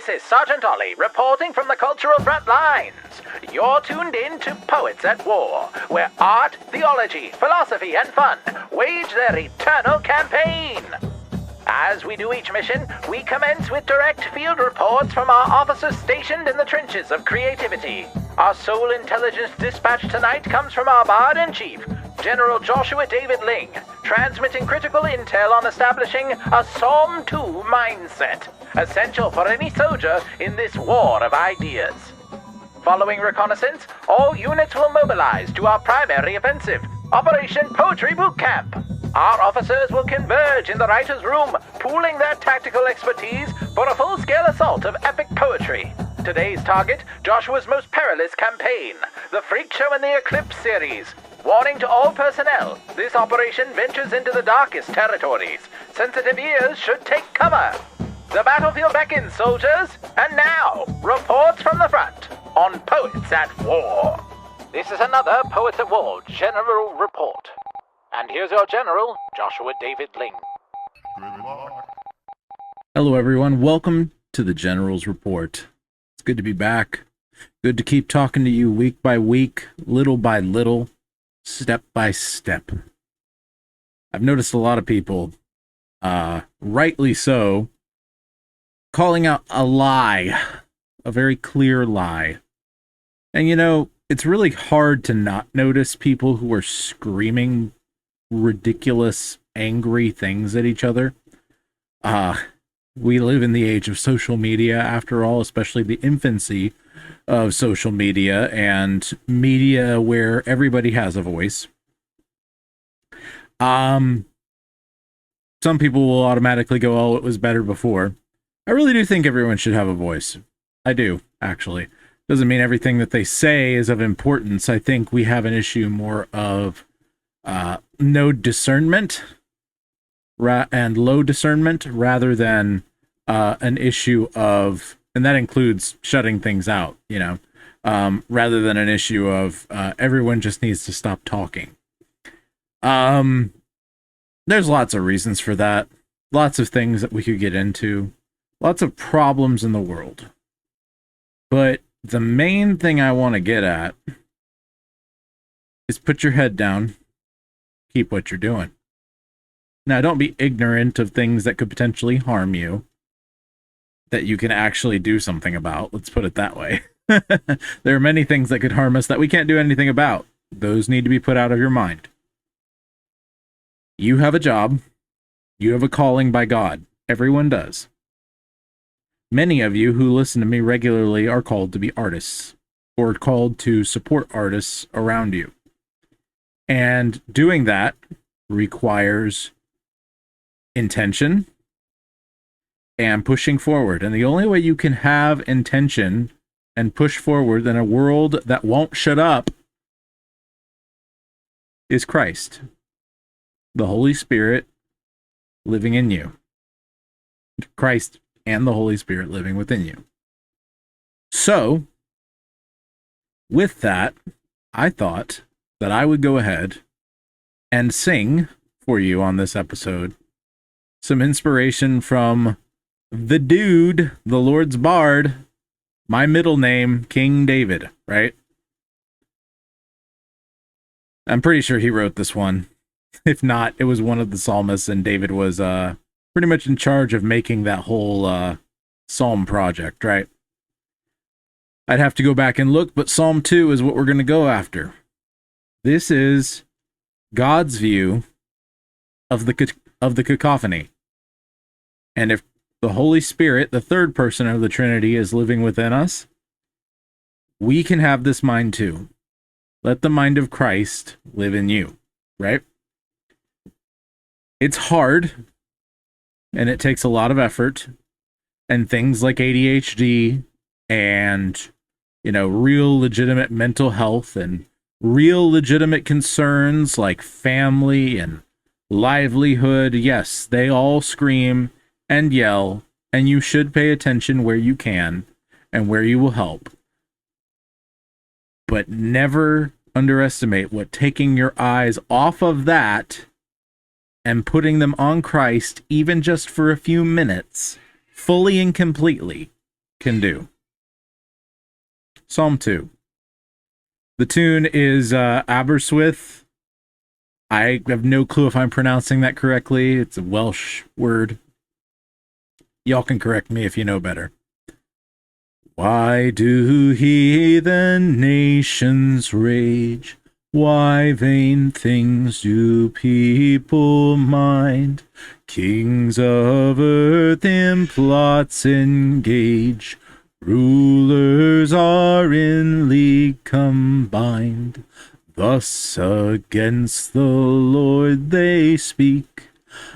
This is Sergeant Ollie reporting from the cultural front lines. You're tuned in to Poets at War, where art, theology, philosophy, and fun wage their eternal campaign. As we do each mission, we commence with direct field reports from our officers stationed in the trenches of creativity. Our sole intelligence dispatch tonight comes from our Bard-in-Chief, General Joshua David Ling, transmitting critical intel on establishing a Psalm 2 mindset, essential for any soldier in this war of ideas. Following reconnaissance, all units will mobilize to our primary offensive, Operation Poetry Bootcamp. Our officers will converge in the writer's room, pooling their tactical expertise for a full-scale assault of epic poetry. Today's target, Joshua's most perilous campaign, the Freakshow and the Eclipse series. Warning to all personnel, this operation ventures into the darkest territories. Sensitive ears should take cover. The battlefield beckons, soldiers, and now, reports from the front on Poets at War. This is another Poets at War General Report. And here's your General, Joshua David Ling. Hello everyone, welcome to the General's Report. It's good to be back. Good to keep talking to you week by week, little by little, step by step. I've noticed a lot of people, rightly so, calling out a lie, a very clear lie. And you know, it's really hard to not notice people who are screaming ridiculous, angry things at each other. We live in the age of social media, after all, especially the infancy of social media and media where everybody has a voice. Some people will automatically go, oh, it was better before. I really do think everyone should have a voice. I do, actually. Doesn't mean everything that they say is of importance. I think we have an issue more of no discernment and low discernment rather than an issue of, and that includes shutting things out, you know, rather than an issue of everyone just needs to stop talking. There's lots of reasons for that. Lots of things that we could get into. Lots of problems in the world. But the main thing I want to get at is put your head down. Keep what you're doing. Now, don't be ignorant of things that could potentially harm you that you can actually do something about. Let's put it that way. There are many things that could harm us that we can't do anything about. Those need to be put out of your mind. You have a job. You have a calling by God. Everyone does. Many of you who listen to me regularly are called to be artists or called to support artists around you. And doing that requires intention and pushing forward. And the only way you can have intention and push forward in a world that won't shut up is Christ, the Holy Spirit living in you. Christ and the Holy Spirit living within you. So, with that, I thought that I would go ahead and sing for you on this episode some inspiration from the dude, the Lord's Bard, my middle name, King David, right? I'm pretty sure he wrote this one. If not, it was one of the psalmists, and David was pretty much in charge of making that whole psalm project, right? I'd have to go back and look, but Psalm 2 is what we're going to go after. This is God's view of the cacophony. And if the Holy Spirit, the third person of the Trinity, is living within us, we can have this mind too. Let the mind of Christ live in you, right? It's hard, and it takes a lot of effort, and things like ADHD and, you know, real legitimate mental health and real legitimate concerns like family and livelihood, yes, they all scream and yell, and you should pay attention where you can and where you will help. But never underestimate what taking your eyes off of that and putting them on Christ, even just for a few minutes, fully and completely, can do. Psalm 2. The tune is Aberystwyth. I have no clue if I'm pronouncing that correctly. It's a Welsh word. Y'all can correct me if you know better. Why do heathen nations rage? Why vain things do people mind? Kings of earth in plots engage. Rulers are in league combined. Thus against the Lord they speak.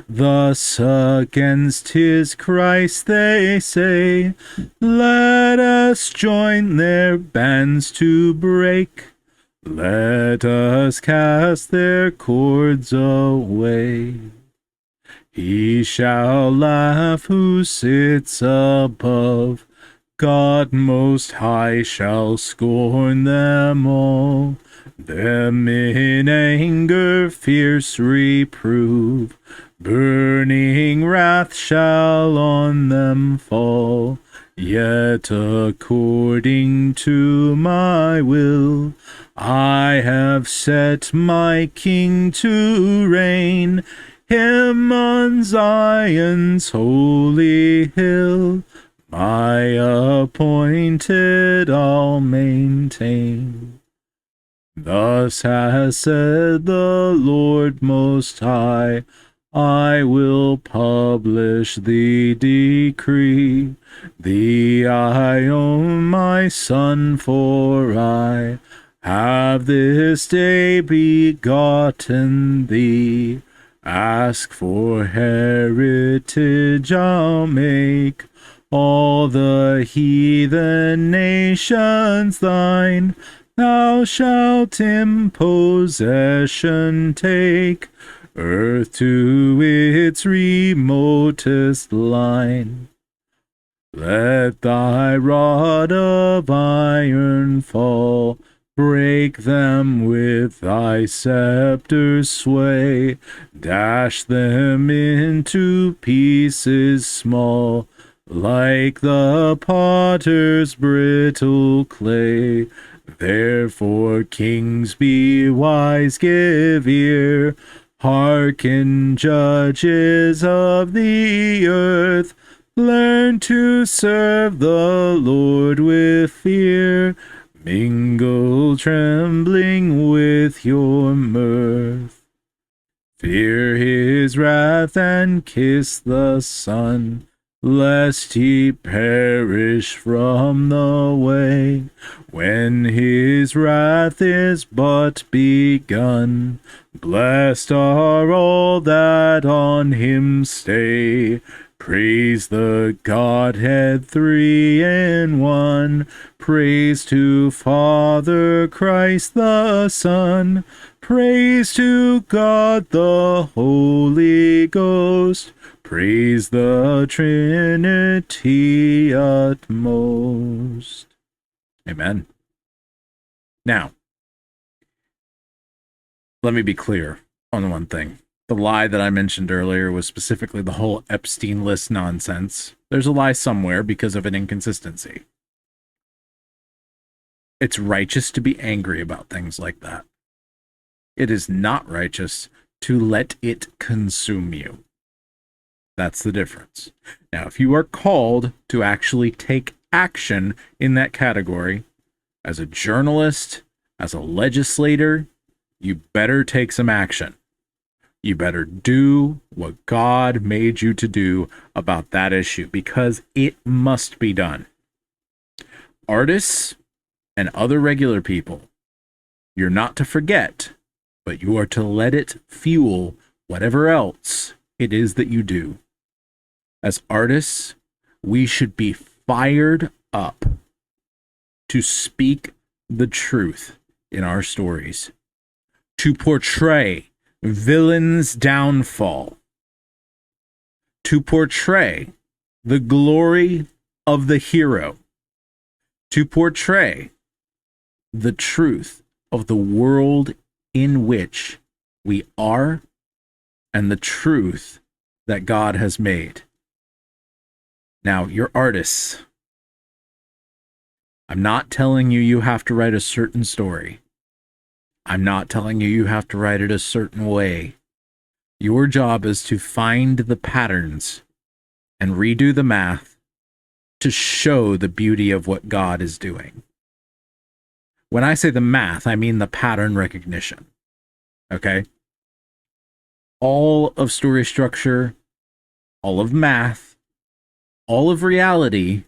Thus against his Christ they say, let us join their bands to break. Let us cast their cords away. He shall laugh who sits above. God most high shall scorn them all. Them in anger fierce reprove. Burning wrath shall on them fall. Yet according to my will, I have set my king to reign, him on Zion's holy hill. My appointed I'll maintain. Thus has said the Lord Most High, I will publish the decree. Thee I own, my son, for I have this day begotten thee. Ask for heritage I'll make, all the heathen nations thine. Thou shalt in possession take, earth to its remotest line. Let thy rod of iron fall, break them with thy scepter's sway, dash them into pieces small, like the potter's brittle clay. Therefore, kings, be wise, give ear. Hearken, judges of the earth. Learn to serve the Lord with fear. Mingle trembling with your mirth. Fear his wrath and kiss the Son, lest he perish from the way, when his wrath is but begun. Blessed are all that on him stay. Praise the Godhead three in one. Praise to Father Christ the Son. Praise to God the Holy Ghost. Praise the Trinity utmost. Amen. Now, let me be clear on one thing. The lie that I mentioned earlier was specifically the whole Epstein list nonsense. There's a lie somewhere because of an inconsistency. It's righteous to be angry about things like that. It is not righteous to let it consume you. That's the difference. Now, if you are called to actually take action in that category, as a journalist, as a legislator, you better take some action. You better do what God made you to do about that issue, because it must be done. Artists and other regular people, you're not to forget, but you are to let it fuel whatever else it is that you do. As artists, we should be fired up to speak the truth in our stories, to portray villain's downfall, to portray the glory of the hero, to portray the truth of the world in which we are and the truth that God has made. Now, you're artists. I'm not telling you you have to write a certain story. I'm not telling you you have to write it a certain way. Your job is to find the patterns and redo the math to show the beauty of what God is doing. When I say the math, I mean the pattern recognition. Okay? All of story structure, all of math, all of reality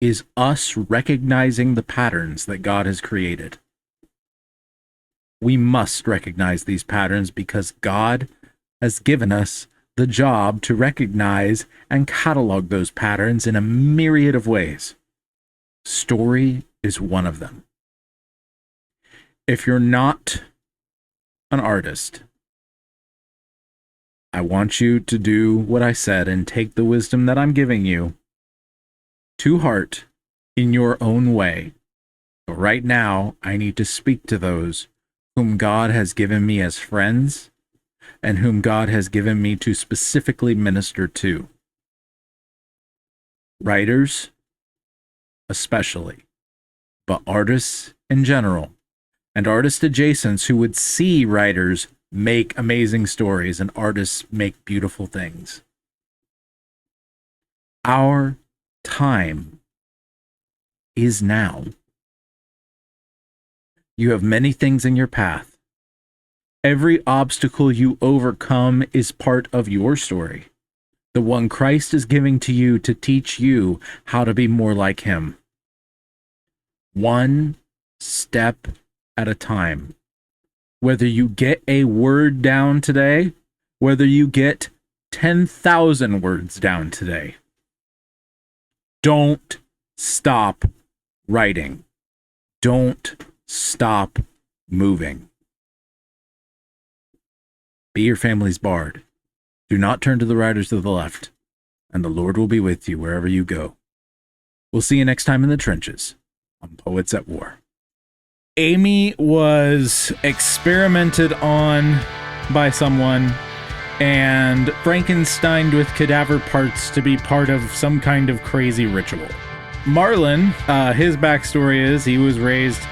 is us recognizing the patterns that God has created. We must recognize these patterns because God has given us the job to recognize and catalog those patterns in a myriad of ways. Story is one of them. If you're not an artist, I want you to do what I said and take the wisdom that I'm giving you to heart in your own way. But right now, I need to speak to those whom God has given me as friends and whom God has given me to specifically minister to. Writers, especially, but artists in general, and artist adjacents who would see writers make amazing stories and artists make beautiful things. Our time is now. You have many things in your path. Every obstacle you overcome is part of your story, the one Christ is giving to you to teach you how to be more like him. One step at a time. Whether you get a word down today, whether you get 10,000 words down today, don't stop writing. Don't stop moving. Be your family's bard. Do not turn to the writers to the left, and the Lord will be with you wherever you go. We'll see you next time in the trenches on Poets at War. Amy was experimented on by someone and Frankensteined with cadaver parts to be part of some kind of crazy ritual. Marlon, his backstory is he was raised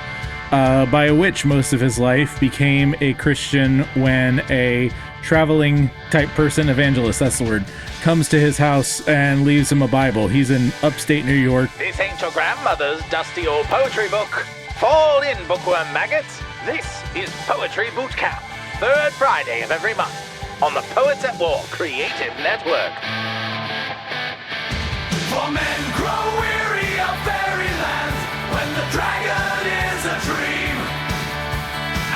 by a witch most of his life, became a Christian when a traveling type person, evangelist, that's the word, comes to his house and leaves him a Bible. He's in upstate New York. This ain't your grandmother's dusty old poetry book. Fall in, bookworm maggots. This is Poetry Bootcamp, third Friday of every month on the Poets at War Creative Network. For men grow weary of fairyland when the dragon is a dream,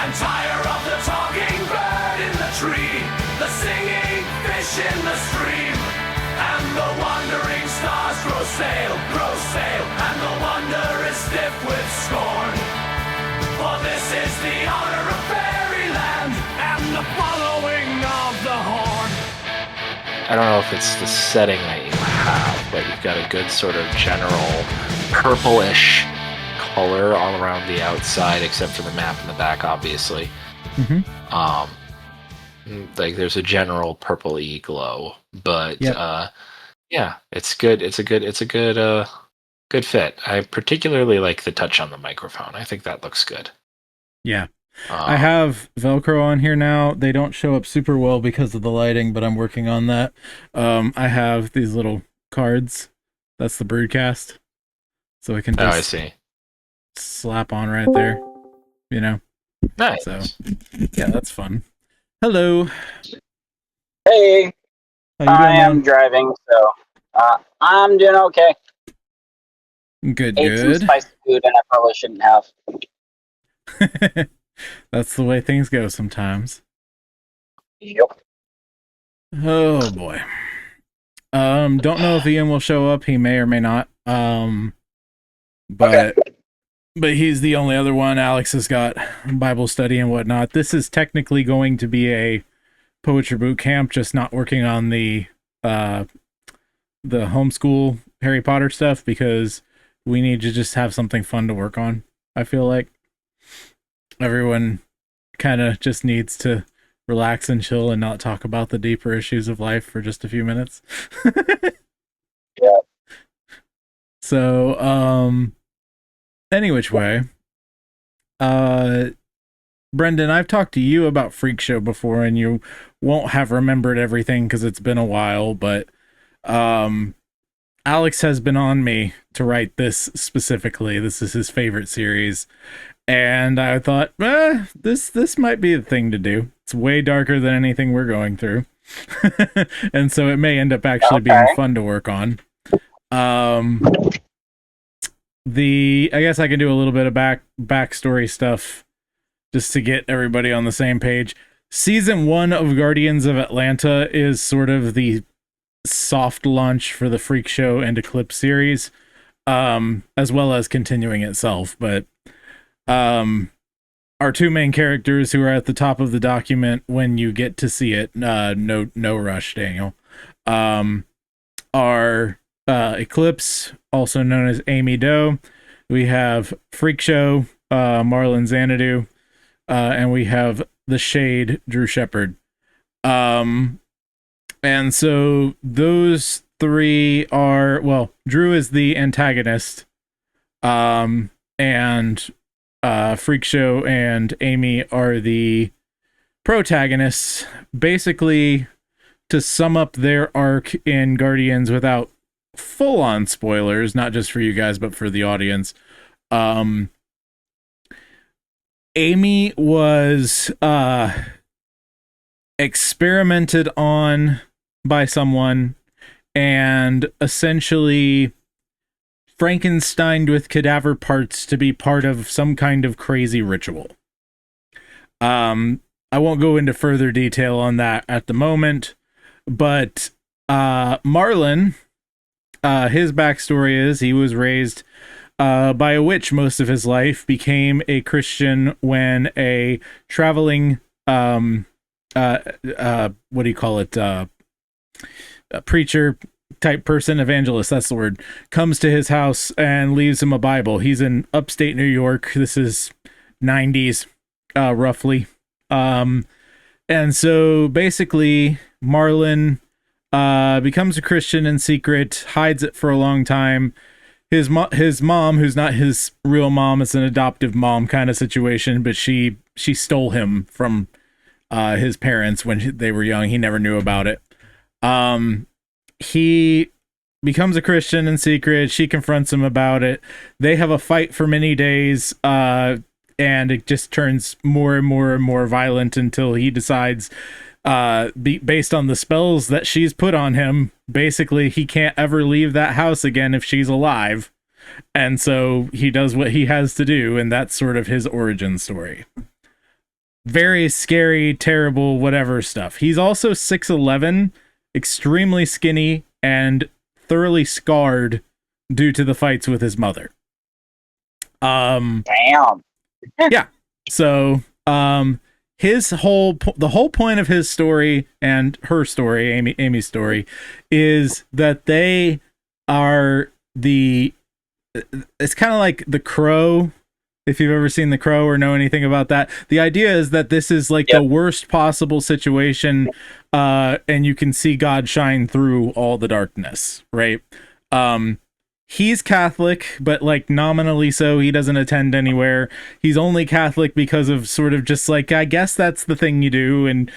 and tire of the talking bird in the tree, the singing fish in the stream, and the wandering stars grow stale, and the wonder is stiff with scorn. For this is the honor of fairyland and the following of the horn. I don't know if it's the setting that you have, but you've got a good sort of general purplish color all around the outside, except for the map in the back, obviously. Mm-hmm. Like there's a general purple-y glow, but Yep. yeah, it's good. It's a good fit. I particularly like the touch on the microphone. I think that looks good. Yeah. I have Velcro on here now. They don't show up super well because of the lighting, but I'm working on that. I have these little cards. That's the broadcast. So I can just I see. slap on right there. You know? Nice. So, yeah, that's fun. Hello. Hey, How you I doing, am driving, so I'm doing okay. man? Good, Ate some good. spicy food, and I probably shouldn't have. That's the way things go sometimes. Yep. Oh boy. Don't know if Ian will show up. He may or may not. But he's the only other one. Alex has got Bible study and whatnot. This is technically going to be a poetry boot camp, just not working on the homeschool Harry Potter stuff because we need to just have something fun to work on. I feel like everyone kind of just needs to relax and chill and not talk about the deeper issues of life for just a few minutes. Yeah. So, Any which way, uh, Brendan, I've talked to you about Freakshow before, and you won't have remembered everything because it's been a while, but Alex has been on me to write this specifically. This is his favorite series, and I thought, this might be the thing to do. It's way darker than anything we're going through, and so it may end up actually being fun to work on. I guess I can do a little bit of backstory stuff just to get everybody on the same page. Season 1 of Guardians of Atlanta is sort of the soft launch for the Freakshow and Eclipse series, as well as continuing itself. But our two main characters who are at the top of the document when you get to see it, no rush, Daniel, are Eclipse, also known as Amy Doe. We have Freakshow, Marlon Xanadu, and we have the Shade, Drew Shepard. And so those three are, well, Drew is the antagonist, and Freakshow and Amy are the protagonists. Basically, to sum up their arc in Guardians without full-on spoilers, not just for you guys, but for the audience, Amy was experimented on by someone and essentially Frankensteined with cadaver parts to be part of some kind of crazy ritual. I won't go into further detail on that at the moment, but Marlon, his backstory is he was raised by a witch most of his life, became a Christian when a traveling what do you call it, a preacher type person, evangelist, that's the word, comes to his house and leaves him a Bible. He's in upstate New York. This is 90s, roughly. And so basically Marlon becomes a Christian in secret, hides it for a long time. His mom, who's not his real mom, it's an adoptive mom kind of situation, but she stole him from his parents when they were young. He never knew about it. He becomes a Christian in secret. She confronts him about it. They have a fight for many days, and it just turns more and more and more violent until he decides, based on the spells that she's put on him, basically he can't ever leave that house again if she's alive. And so he does what he has to do, and that's sort of his origin story. Very scary, terrible, whatever stuff. He's also 6'11", extremely skinny, and thoroughly scarred due to the fights with his mother. Damn. Yeah. So, the whole point of his story and her story, Amy's story, is that they are it's kind of like The Crow. If you've ever seen The Crow or know anything about that, the idea is that this is like the worst possible situation, and you can see God shine through all the darkness, right? He's Catholic, but like nominally so. He doesn't attend anywhere. He's only Catholic because of sort of just like, I guess that's the thing you do in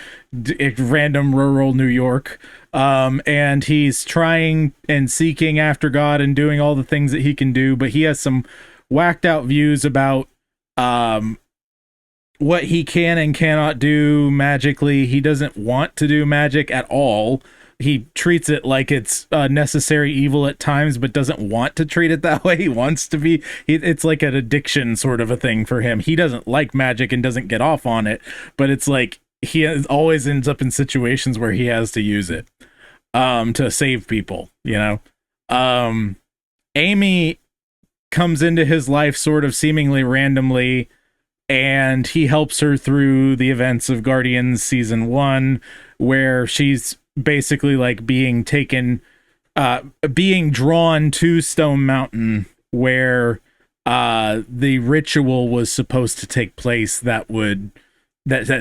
random rural New York. And he's trying and seeking after God and doing all the things that he can do, but he has some whacked out views about what he can and cannot do magically. He doesn't want to do magic at all. He treats it like it's a necessary evil at times, but doesn't want to treat it that way. He wants to be. It's like an addiction sort of a thing for him. He doesn't like magic and doesn't get off on it, but it's like he always ends up in situations where he has to use it to save people, you know? Amy comes into his life sort of seemingly randomly, and he helps her through the events of Guardians Season 1, where she's basically like being drawn to Stone Mountain, where the ritual was supposed to take place that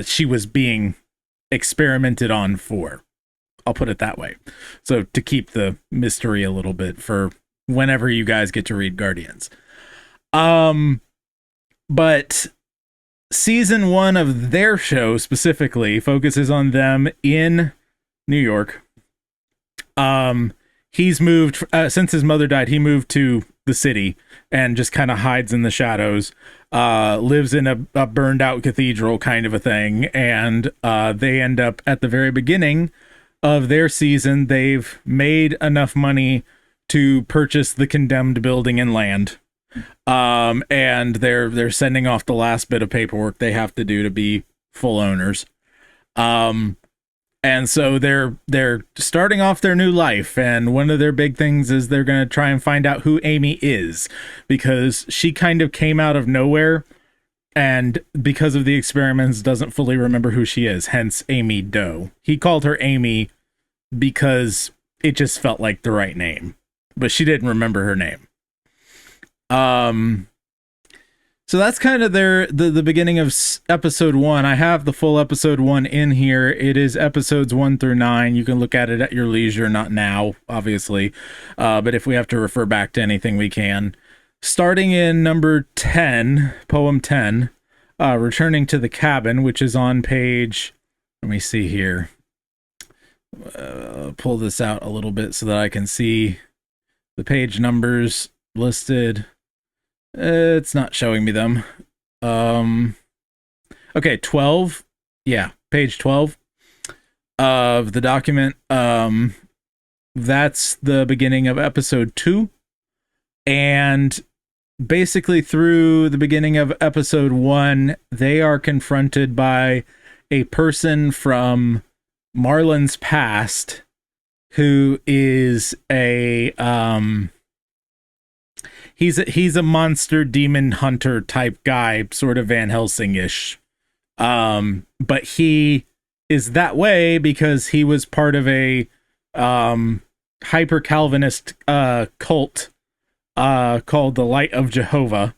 she was being experimented on for. I'll put it that way. So to keep the mystery a little bit for whenever you guys get to read Guardians. But season 1 of their show specifically focuses on them in New York. He's moved since his mother died. He moved to the city and just kind of hides in the shadows. Lives in a burned out cathedral kind of a thing, and they end up at the very beginning of their season. They've made enough money to purchase the condemned building and land. And they're sending off the last bit of paperwork they have to do to be full owners. And so they're starting off their new life, and one of their big things is they're going to try and find out who Amy is, because she kind of came out of nowhere, and because of the experiments doesn't fully remember who she is, hence Amy Doe. He called her Amy because it just felt like the right name, but she didn't remember her name. So that's kind of the beginning of episode 1. I have the full episode 1 in here. It is episodes 1 through 9. You can look at it at your leisure, not now, obviously. But if we have to refer back to anything, we can. Starting in number 10, poem 10, returning to the cabin, which is on page, let me see here. Pull this out a little bit so that I can see the page numbers listed. It's not showing me them. Okay, 12. Yeah, page 12 of the document. That's the beginning of episode 2. And basically through the beginning of episode 1, they are confronted by a person from Marlon's past who is a he's a monster demon hunter type guy, sort of Van Helsing-ish. But he is that way because he was part of a hyper Calvinist cult called the Light of Jehovah,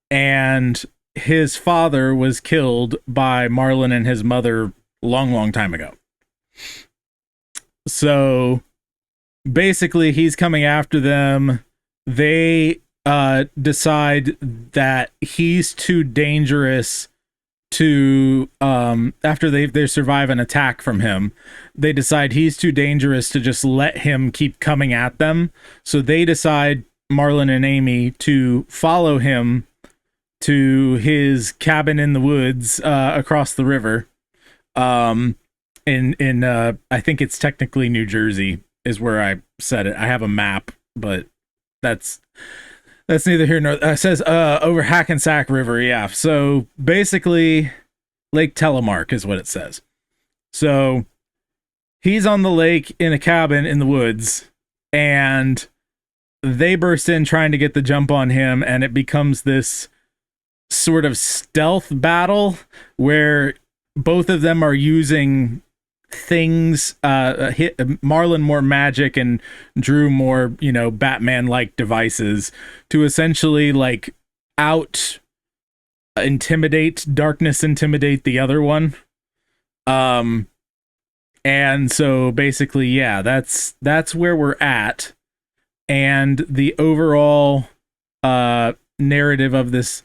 and his father was killed by Marlon and his mother long time ago. So basically he's coming after them. They decide that he's too dangerous to after they survive an attack from him. They decide he's too dangerous to just let him keep coming at them. So they decide, Marlon and Amy, to follow him to his cabin in the woods across the river. In I think it's technically New Jersey is where I said it. I have a map, but that's neither here nor it says over Hackensack River. Yeah. So basically Lake Telemark is what it says. So he's on the lake in a cabin in the woods, and they burst in trying to get the jump on him, and it becomes this sort of stealth battle where both of them are using things, Marlon more magic and Drew more, Batman-like devices to essentially like intimidate the other one. And so basically, yeah, that's where we're at. And the overall narrative of this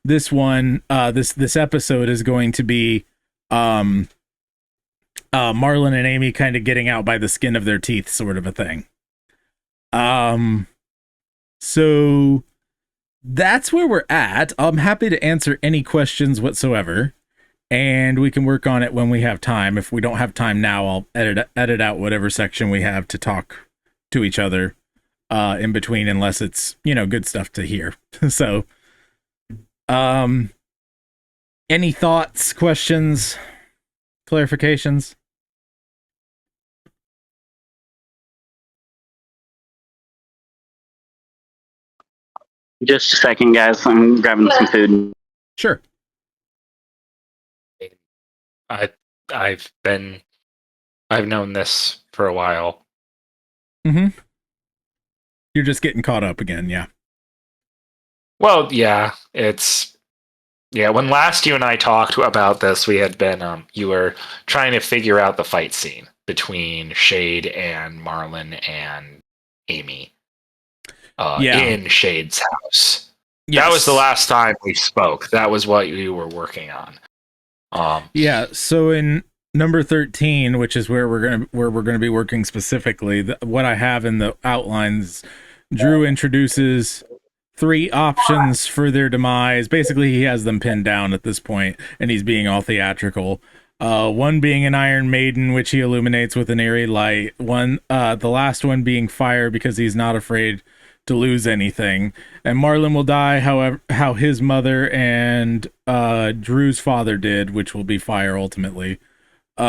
episode is going to be Marlon and Amy kind of getting out by the skin of their teeth, sort of a thing. So that's where we're at. I'm happy to answer any questions whatsoever, and we can work on it when we have time. If we don't have time now, I'll edit out whatever section we have to talk to each other in between, unless it's, good stuff to hear. So, any thoughts, questions, clarifications? Just a second, guys. I'm grabbing some food. Sure. I've known this for a while. Mm-hmm. You're just getting caught up again, yeah. Well, yeah, when last you and I talked about this, we had been, you were trying to figure out the fight scene between Shade and Marlon and Amy in Shade's house. Yes. That was the last time we spoke. That was what you were working on. Yeah. So in number 13, which is where we're gonna be working specifically, what I have in the outlines, Drew introduces 3 options for their demise. Basically, he has them pinned down at this point, and he's being all theatrical. One being an Iron Maiden, which he illuminates with an eerie light. The last one being fire because he's not afraid to lose anything. And Marlin will die, however, how his mother and Drew's father did, which will be fire ultimately. He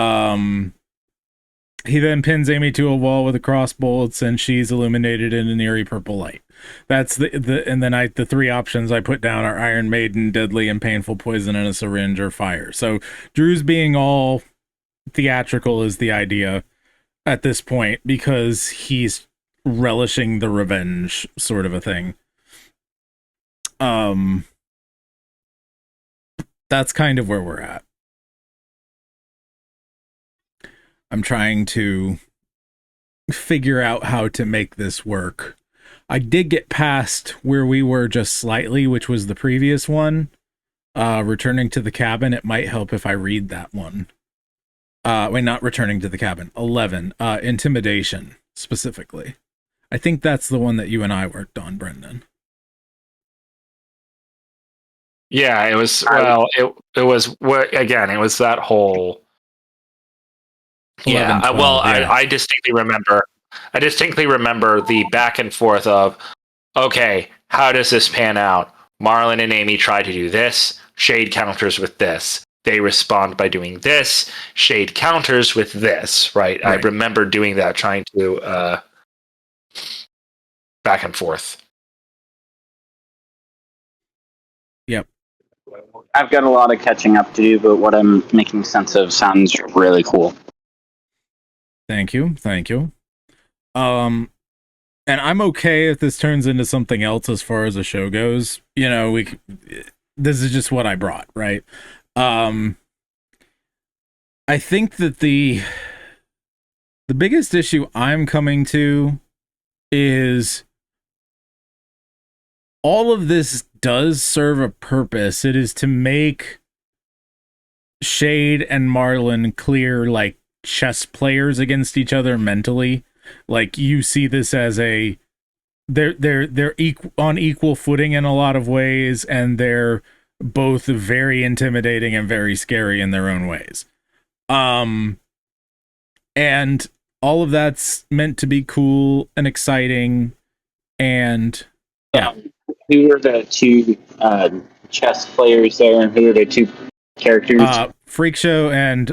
then pins Amy to a wall with a cross bolts, and she's illuminated in an eerie purple light. That's the 3 options I put down are Iron Maiden, deadly and painful poison in a syringe, or fire. So Drew's being all theatrical is the idea at this point because he's relishing the revenge sort of a thing. That's kind of where we're at. I'm trying to figure out how to make this work. I did get past where we were just slightly, which was the previous one. Returning to the cabin. It might help if I read that one. Wait, not returning to the cabin. 11. Intimidation, specifically. I think that's the one that you and I worked on, Brendan. Yeah, it was. Well, it was. Again, it was that whole. 11, 12, yeah. I distinctly remember. I distinctly remember the back and forth of, okay, how does this pan out? Marlin and Amy try to do this. Shade counters with this. They respond by doing this. Shade counters with this. Right. I remember doing that, trying to back and forth. Yep. I've got a lot of catching up to do, but what I'm making sense of sounds really cool. Thank you. And I'm okay if this turns into something else as far as the show goes. You know, this is just what I brought, right? I think that the biggest issue I'm coming to is all of this does serve a purpose. It is to make Shade and Marlin clear, like, chess players against each other mentally. Like, you see this as they're on equal footing in a lot of ways, and they're both very intimidating and very scary in their own ways. And all of that's meant to be cool and exciting, and yeah. Who are the 2 chess players there? Who are the 2 characters? Freakshow and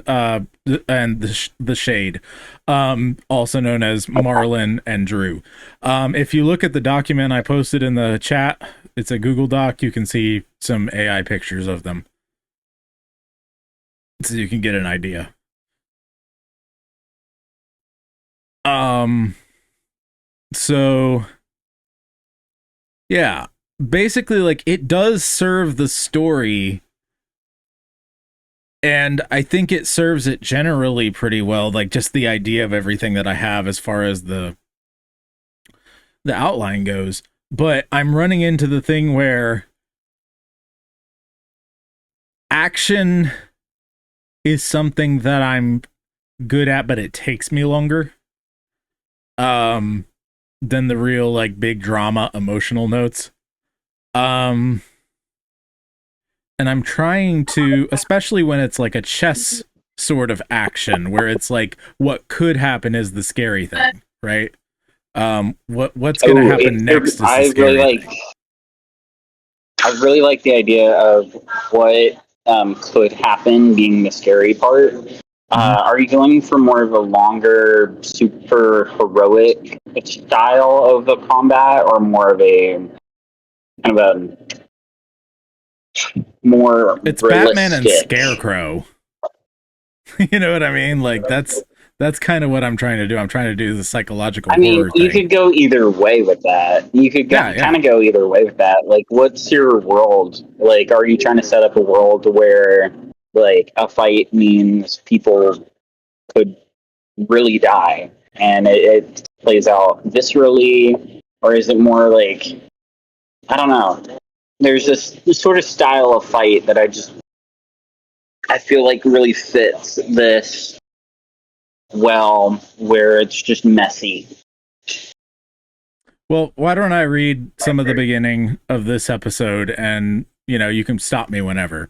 the Shade, also known as Marlin and Drew. If you look at the document I posted in the chat, it's a Google Doc. You can see some AI pictures of them, so you can get an idea. So yeah, basically, like, it does serve the story, and I think it serves it generally pretty well. Like, just the idea of everything that I have as far as the outline goes. But I'm running into the thing where action is something that I'm good at, but it takes me longer than the real, like, big drama emotional notes. And I'm trying to, especially when it's like a chess sort of action where it's like what could happen is the scary thing, right? What's going to happen next is the scary thing. I really like the idea of what could happen being the scary part. Are you going for more of a longer, super heroic style of the combat, or more of a kind of a more it's realistic? Batman and Scarecrow? You know what I mean? Like, that's kind of what I'm trying to do. I'm trying to do the psychological horror thing. You could go either way with that. You could kind of go either way with that. Like, what's your world? Like, are you trying to set up a world where, like, a fight means people could really die and it plays out viscerally? Or is it more like, I don't know. there's this sort of style of fight that I feel like really fits this well, where it's just messy. Well, why don't I read some of the beginning of this episode, and you can stop me whenever.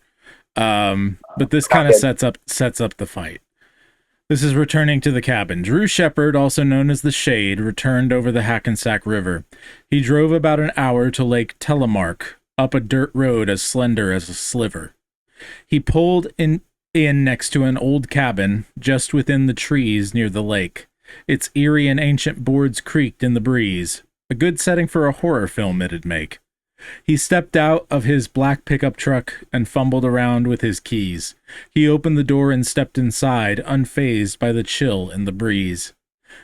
But this kind of sets up the fight. This is returning to the cabin. Drew Shepard, also known as the Shade, returned over the Hackensack River. He drove about an hour to Lake Telemark, up a dirt road as slender as a sliver. He pulled in next to an old cabin just within the trees near the lake. Its eerie and ancient boards creaked in the breeze. A good setting for a horror film it'd make. He stepped out of his black pickup truck and fumbled around with his keys. He opened the door and stepped inside, unfazed by the chill and the breeze.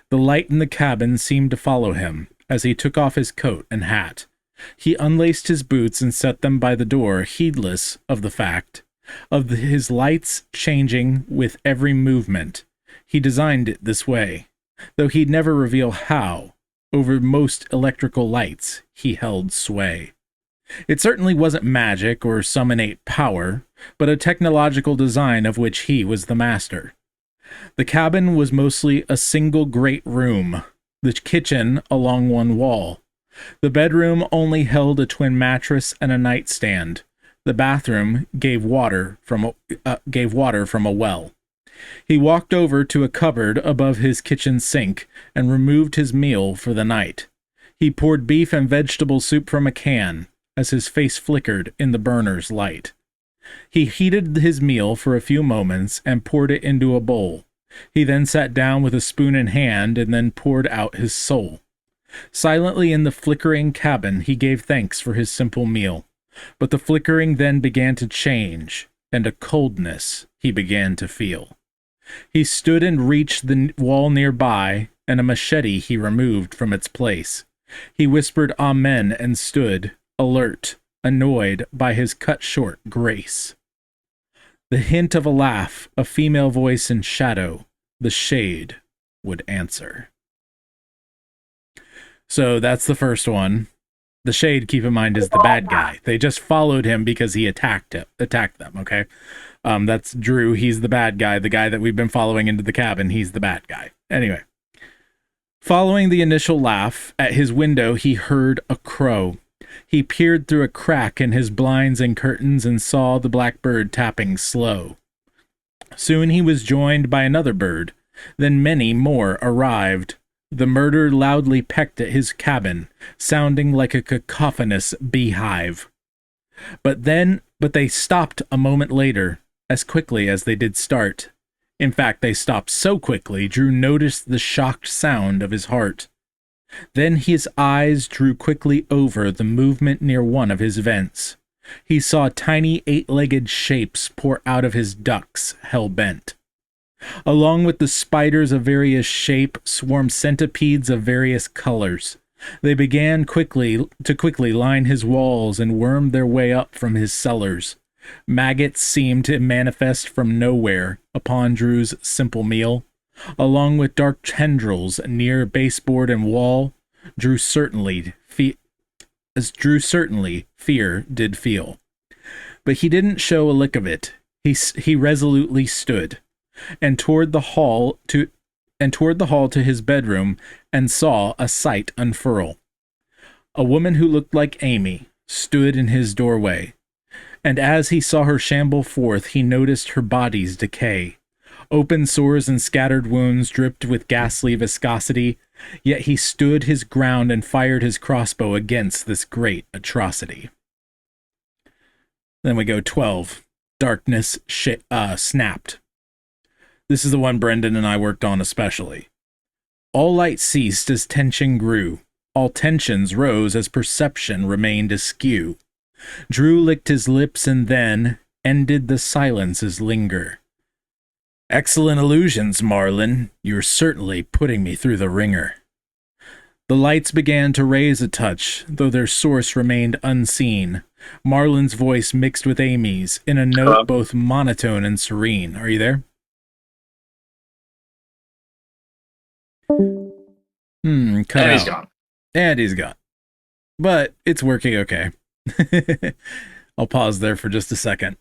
The light in the cabin seemed to follow him as he took off his coat and hat. He unlaced his boots and set them by the door, heedless of the fact of his lights changing with every movement. He designed it this way, though he'd never reveal how. Over most electrical lights, he held sway. It certainly wasn't magic or some innate power, but a technological design of which he was the master. The cabin was mostly a single great room, the kitchen along one wall. The bedroom only held a twin mattress and a nightstand. The bathroom gave water from a well. He walked over to a cupboard above his kitchen sink and removed his meal for the night. He poured beef and vegetable soup from a can as his face flickered in the burner's light. He heated his meal for a few moments and poured it into a bowl. He then sat down with a spoon in hand and then poured out his soul. Silently in the flickering cabin, he gave thanks for his simple meal. But the flickering then began to change, and a coldness he began to feel. He stood and reached the wall nearby, and a machete he removed from its place. He whispered amen and stood, alert, annoyed by his cut-short grace. The hint of a laugh, a female voice in shadow, the Shade would answer. So that's the first one. The Shade, keep in mind, is the bad guy. They just followed him because he attacked them, okay? That's Drew. He's the bad guy. The guy that we've been following into the cabin, he's the bad guy. Anyway. Following the initial laugh, at his window he heard a crow. He peered through a crack in his blinds and curtains and saw the blackbird tapping slow. Soon he was joined by another bird. Then many more arrived. The murder loudly pecked at his cabin, sounding like a cacophonous beehive. But they stopped a moment later, as quickly as they did start. In fact, they stopped so quickly, Drew noticed the shocked sound of his heart. Then his eyes drew quickly over the movement near one of his vents. He saw tiny eight-legged shapes pour out of his ducts, hell-bent. Along with the spiders of various shape swarmed centipedes of various colors. They began quickly line his walls and wormed their way up from his cellars. Maggots seemed to manifest from nowhere upon Drew's simple meal. Along with dark tendrils near baseboard and wall, Drew certainly fear did feel. But he didn't show a lick of it. He resolutely stood and toward the hall to his bedroom and saw a sight unfurl. A woman who looked like Amy stood in his doorway, and as he saw her shamble forth, he noticed her body's decay. Open sores and scattered wounds dripped with ghastly viscosity, yet he stood his ground and fired his crossbow against this great atrocity. Then we go 12. Darkness snapped. This is the one Brendan and I worked on especially. All light ceased as tension grew. All tensions rose as perception remained askew. Drew licked his lips and then ended the silence's linger. Excellent illusions, Marlin. You're certainly putting me through the ringer. The lights began to raise a touch, though their source remained unseen. Marlin's voice mixed with Amy's in a note both monotone and serene. Are you there? Cut And out. he's gone. And he's gone. But it's working okay. I'll pause there for just a second.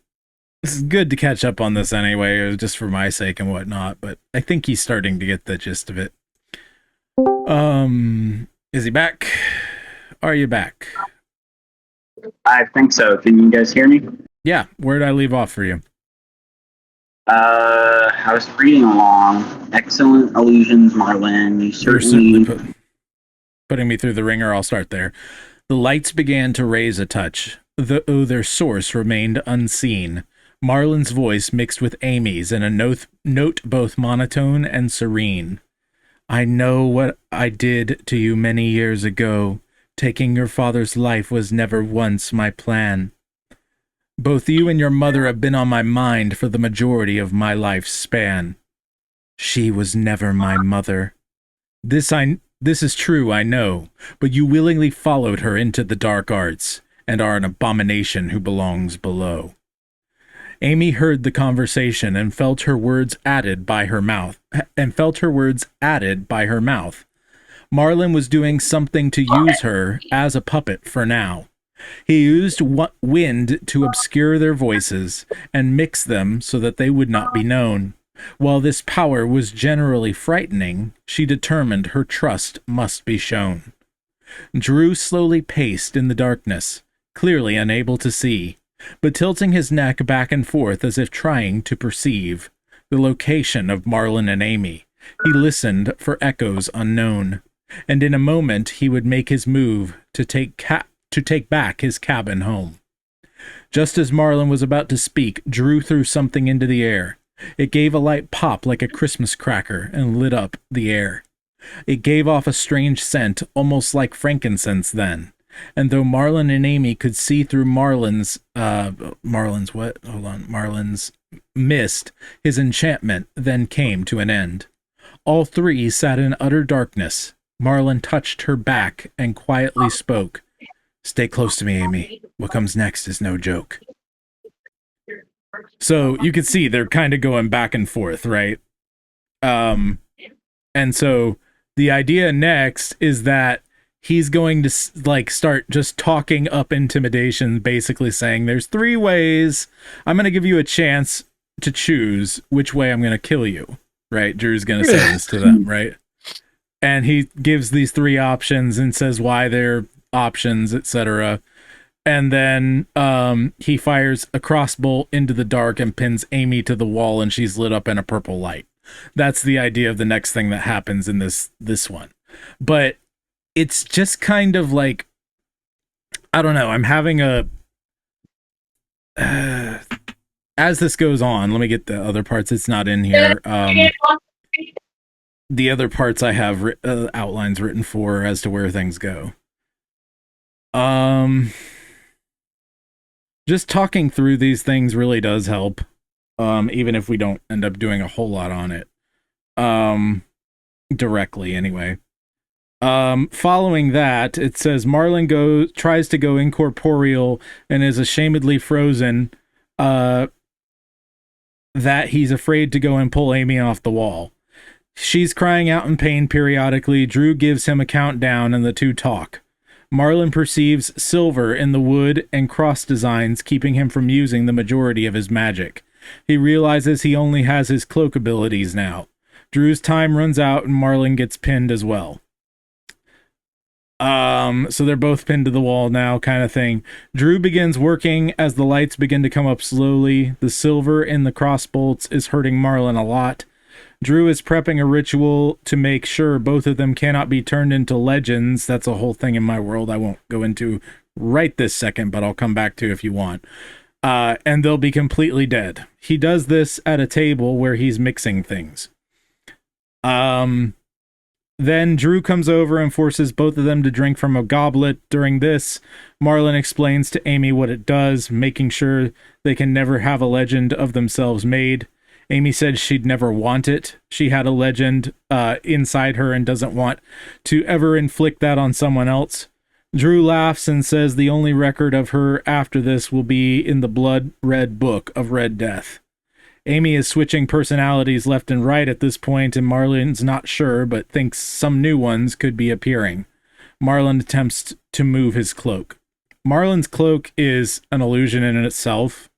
This is good to catch up on this anyway, just for my sake and whatnot, but I think he's starting to get the gist of it. Is he back? Are you back? I think so. Can you guys hear me? Yeah, where did I leave off for you? I was reading along. Excellent illusions, Marlin. You You're certainly putting me through the ringer. I'll start there. The lights began to raise a touch, though their source remained unseen. Marlin's voice mixed with Amy's in a note both monotone and serene. I know what I did to you many years ago. Taking your father's life was never once my plan. Both you and your mother have been on my mind for the majority of my life's span. She was never my mother. This is true, I know, but you willingly followed her into the dark arts, and are an abomination who belongs below. Amy heard the conversation and felt her words added by her mouth. Marlin was doing something to use her as a puppet for now. He used wind to obscure their voices and mix them so that they would not be known. While this power was generally frightening, she determined her trust must be shown. Drew slowly paced in the darkness, clearly unable to see, but tilting his neck back and forth as if trying to perceive the location of Marlin and Amy. He listened for echoes unknown, and in a moment he would make his move to take back his cabin home. Just as Marlin was about to speak, Drew threw something into the air. It gave a light pop like a Christmas cracker and lit up the air. It gave off a strange scent, almost like frankincense then. And though Marlin and Amy could see through Marlin's mist, his enchantment then came to an end. All three sat in utter darkness. Marlin touched her back and quietly spoke. Stay close to me, Amy. What comes next is no joke. So you can see they're kind of going back and forth, right? And so the idea next is that he's going to start just talking up intimidation, basically saying there's 3 ways. I'm going to give you a chance to choose which way I'm going to kill you, right? Drew's going to say this to them, right? And he gives these 3 options and says why they're options, etc. And then he fires a crossbow into the dark and pins Amy to the wall, and she's lit up in a purple light. That's the idea of the next thing that happens in this one. But it's just kind of like, I don't know, I'm having a as this goes on, let me get the other parts. It's not in here. The other parts I have outlines written for as to where things go. Just talking through these things really does help, even if we don't end up doing a whole lot on it, directly anyway. Following that, it says Marlin tries to go incorporeal and is ashamedly frozen, that he's afraid to go and pull Amy off the wall. She's crying out in pain periodically. Drew gives him a countdown and the 2 talk. Marlin perceives silver in the wood and cross designs, keeping him from using the majority of his magic. He realizes he only has his cloak abilities now. Drew's time runs out and Marlin gets pinned as well. So they're both pinned to the wall now, kind of thing. Drew begins working as the lights begin to come up slowly. The silver in the crossbolts is hurting Marlin a lot. Drew is prepping a ritual to make sure both of them cannot be turned into legends. That's a whole thing in my world I won't go into right this second, but I'll come back to if you want. And they'll be completely dead. He does this at a table where he's mixing things. Then Drew comes over and forces both of them to drink from a goblet. During this, Marlin explains to Amy what it does, making sure they can never have a legend of themselves made. Amy said she'd never want it. She had a legend inside her and doesn't want to ever inflict that on someone else. Drew laughs and says the only record of her after this will be in the blood-red book of Red Death. Amy is switching personalities left and right at this point, and Marlin's not sure, but thinks some new ones could be appearing. Marlin attempts to move his cloak. Marlin's cloak is an illusion in itself.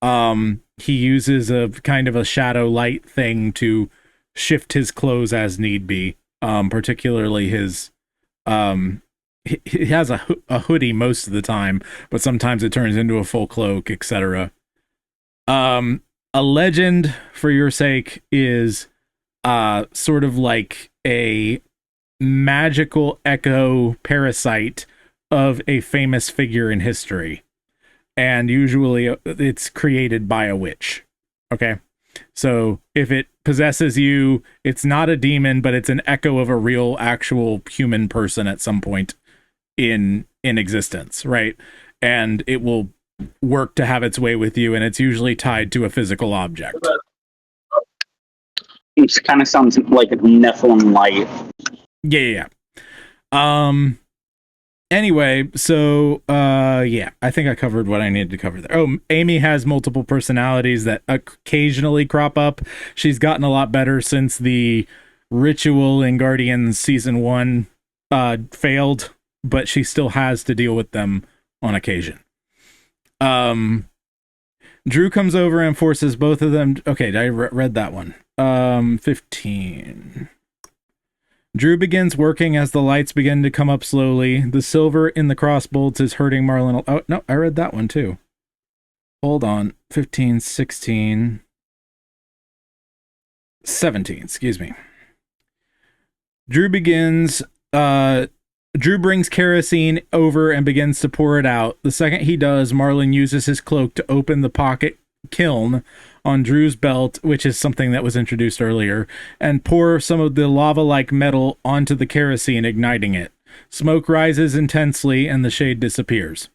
He uses a kind of a shadow light thing to shift his clothes as need be. Particularly his, he has a hoodie most of the time, but sometimes it turns into a full cloak, etc. A legend, for your sake, is sort of like a magical echo parasite of a famous figure in history. And usually it's created by a witch. Okay? So if it possesses you, it's not a demon, but it's an echo of a real, actual human person at some point in existence, right? And it will work to have its way with you, and it's usually tied to a physical object. It kind of sounds like a Nephilim light. Yeah. Anyway, so yeah, I think I covered what I needed to cover there. Oh, Amy has multiple personalities that occasionally crop up. She's gotten a lot better since the ritual in Guardians season 1 failed, but she still has to deal with them on occasion. Drew comes over and forces both of them. Okay, I read that one. 15. Drew begins working as the lights begin to come up slowly. The silver in the crossbolts is hurting Marlin. Oh, no, I read that one too. Hold on. 15, 16, 17, excuse me. Drew brings kerosene over and begins to pour it out. The second he does, Marlin uses his cloak to open the pocket kiln on Drew's belt, which is something that was introduced earlier, and pour some of the lava-like metal onto the kerosene, igniting it. Smoke rises intensely, and the shade disappears.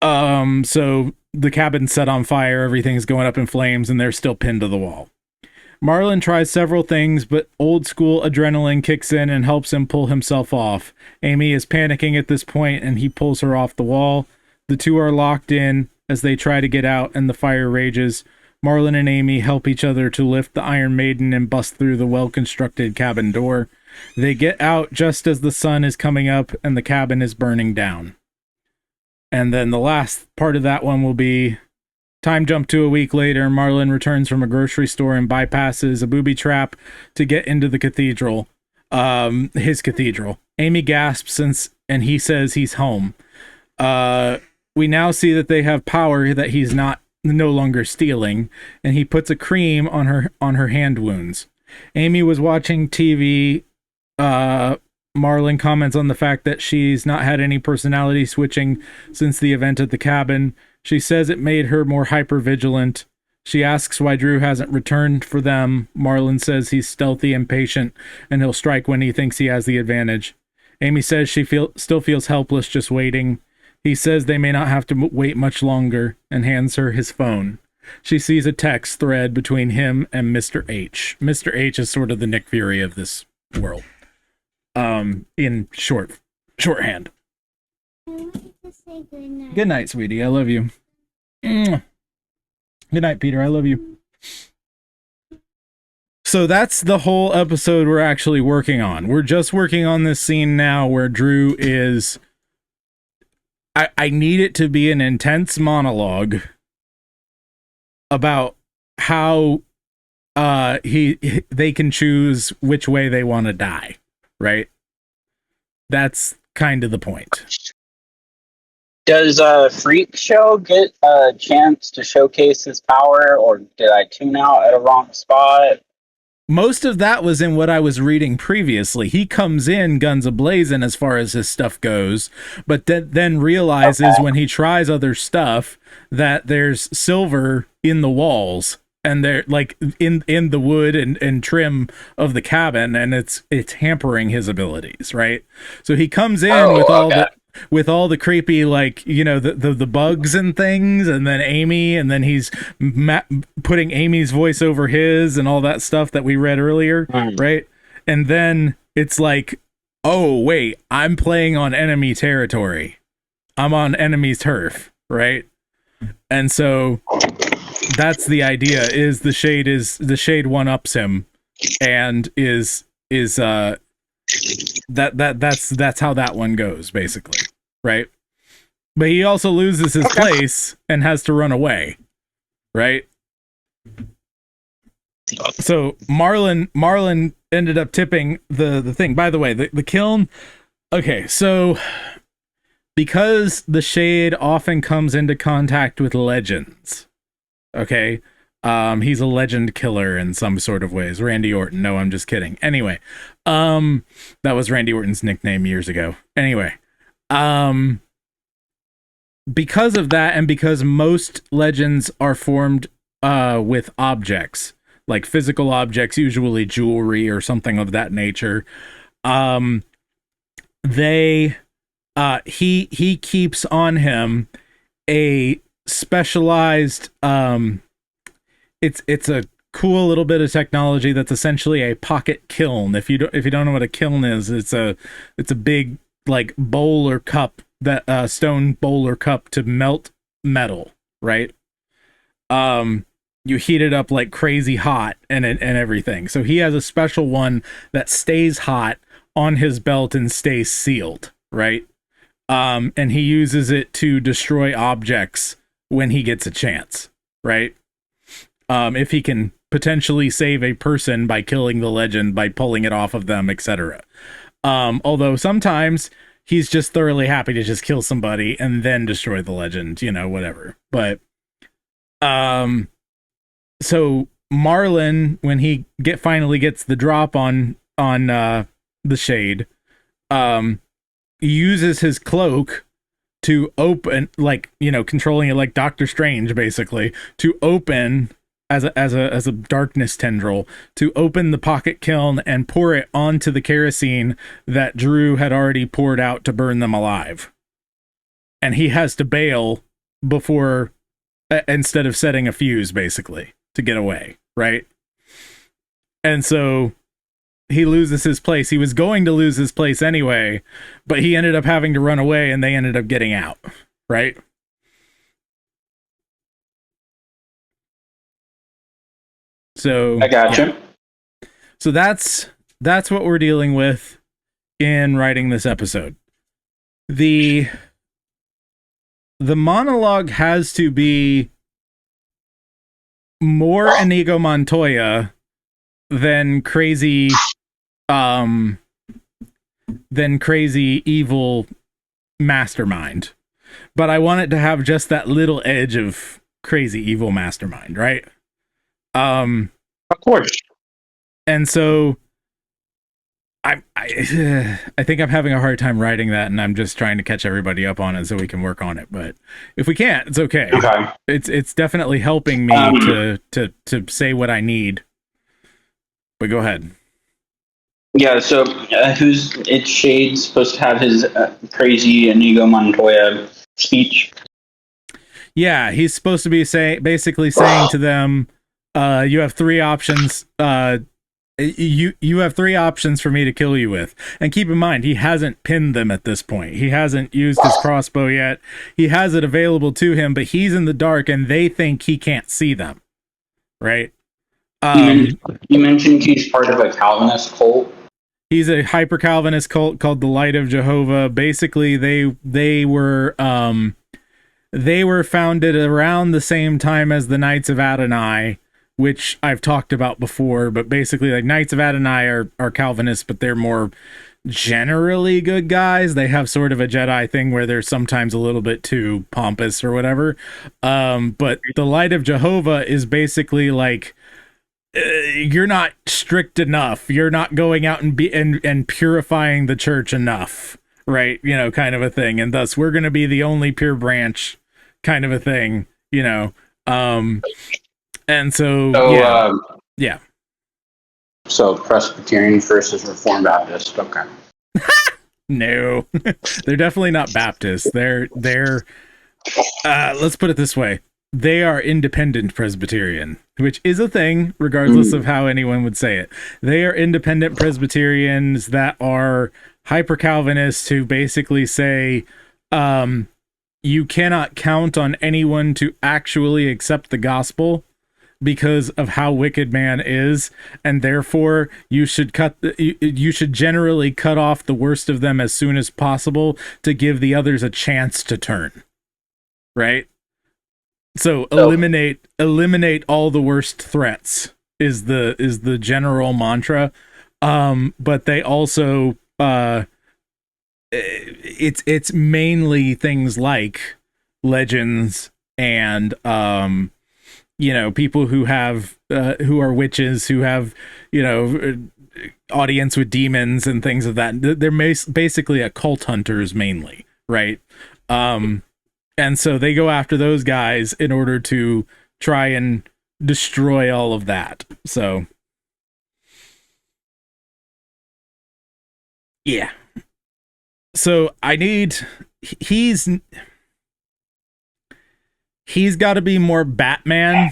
So the cabin's set on fire, everything's going up in flames, and they're still pinned to the wall. Marlin tries several things, but old-school adrenaline kicks in and helps him pull himself off. Amy is panicking at this point, and he pulls her off the wall. The two are locked in as they try to get out, and the fire rages. Marlin and Amy help each other to lift the Iron Maiden and bust through the well-constructed cabin door. They get out just as the sun is coming up and the cabin is burning down. And then the last part of that one will be time jump to a week later. Marlin returns from a grocery store and bypasses a booby trap to get into the cathedral. His cathedral. Amy gasps and he says he's home. We now see that they have power that he's no longer stealing, and he puts a cream on her hand wounds. Amy was watching TV. Marlin comments on the fact that she's not had any personality switching since the event at the cabin. She says it made her more hyper-vigilant. She asks why Drew hasn't returned for them. Marlin says he's stealthy and patient, and he'll strike when he thinks he has the advantage. Amy says she still feels helpless just waiting. He says they may not have to wait much longer, and hands her his phone. She sees a text thread between him and Mr. H. Mr. H is sort of the Nick Fury of this world. In shorthand. Good night, sweetie. I love you. Good night, Peter. I love you. So that's the whole episode we're actually working on. We're just working on this scene now where Drew is... I need it to be an intense monologue about how they can choose which way they want to die, right? That's kind of the point. Does Freakshow get a chance to showcase his power, or did I tune out at a wrong spot? Most of that was in what I was reading previously. He comes in guns a-blazing as far as his stuff goes, but then realizes when he tries other stuff that there's silver in the walls, and they're like in the wood and trim of the cabin, and it's hampering his abilities, right? So he comes in with all the creepy, like, you know, the bugs and things, and then Amy, and then he's putting Amy's voice over his and all that stuff that we read earlier, right? And then it's like, oh wait, I'm playing on enemy territory. I'm on enemy turf, right? And so that's the idea, is the shade one-ups him, and that's how that one goes, basically, right? But he also loses his place and has to run away, right? So Marlin ended up tipping the thing. By the way, the kiln. Okay, so because the Shade often comes into contact with legends, okay, he's a legend killer in some sort of ways. Randy Orton. No, I'm just kidding. Anyway, that was Randy Orton's nickname years ago. Anyway, because of that, and because most legends are formed with objects, like physical objects, usually jewelry or something of that nature, he keeps on him a specialized it's a cool little bit of technology that's essentially a pocket kiln. If you don't know what a kiln is, it's a big like bowl or cup, that stone bowl or cup to melt metal, right? You heat it up like crazy hot and everything. So he has a special one that stays hot on his belt and stays sealed, right? And he uses it to destroy objects when he gets a chance, right? If he can potentially save a person by killing the legend, by pulling it off of them, etc. Although sometimes he's just thoroughly happy to just kill somebody and then destroy the legend, whatever. But so Marlin, when he finally gets the drop on the Shade, uses his cloak to open, controlling it like Doctor Strange, basically, to open as a darkness tendril, to open the pocket kiln and pour it onto the kerosene that Drew had already poured out to burn them alive. And he has to bail before, instead of setting a fuse, basically, to get away, right? And so he loses his place. He was going to lose his place anyway, but he ended up having to run away, and they ended up getting out, right? So I gotcha. Yeah. So that's what we're dealing with in writing this episode. The monologue has to be more Inigo Montoya than crazy evil mastermind. But I want it to have just that little edge of crazy evil mastermind, right? Of course. And so I think I'm having a hard time writing that, and I'm just trying to catch everybody up on it so we can work on it. But if we can't, it's okay. Okay. It's definitely helping me to say what I need. But go ahead. Yeah, so it's Shade supposed to have his crazy Inigo Montoya speech? Yeah, he's supposed to be basically saying to them, you have three options. You have three options for me to kill you with. And keep in mind, he hasn't pinned them at this point. He hasn't used his crossbow yet. He has it available to him, but he's in the dark and they think he can't see them. Right? You mentioned he's part of a Calvinist cult. He's a hyper Calvinist cult called the Light of Jehovah. Basically, they were founded around the same time as the Knights of Adonai, which I've talked about before. But basically, like, Knights of Adonai are Calvinists, but they're more generally good guys. They have sort of a Jedi thing where they're sometimes a little bit too pompous or whatever. But the Light of Jehovah is basically like, you're not strict enough. You're not going out and purifying the church enough, right? Kind of a thing. And thus, we're going to be the only pure branch, kind of a thing. And so yeah. So Presbyterian versus Reformed Baptist. Okay. No, they're definitely not Baptists. They're let's put it this way. They are independent Presbyterian, which is a thing, regardless of how anyone would say it. They are independent Presbyterians that are hyper Calvinists who basically say, you cannot count on anyone to actually accept the gospel because of how wicked man is, and therefore you should generally cut off the worst of them as soon as possible to give the others a chance to turn. right? So eliminate all the worst threats is the general mantra. But they also it's mainly things like legends and people who have who are witches, who have audience with demons and things of that. They're basically occult hunters mainly, right? And so they go after those guys in order to try and destroy all of that. So yeah. So I need he's got to be more Batman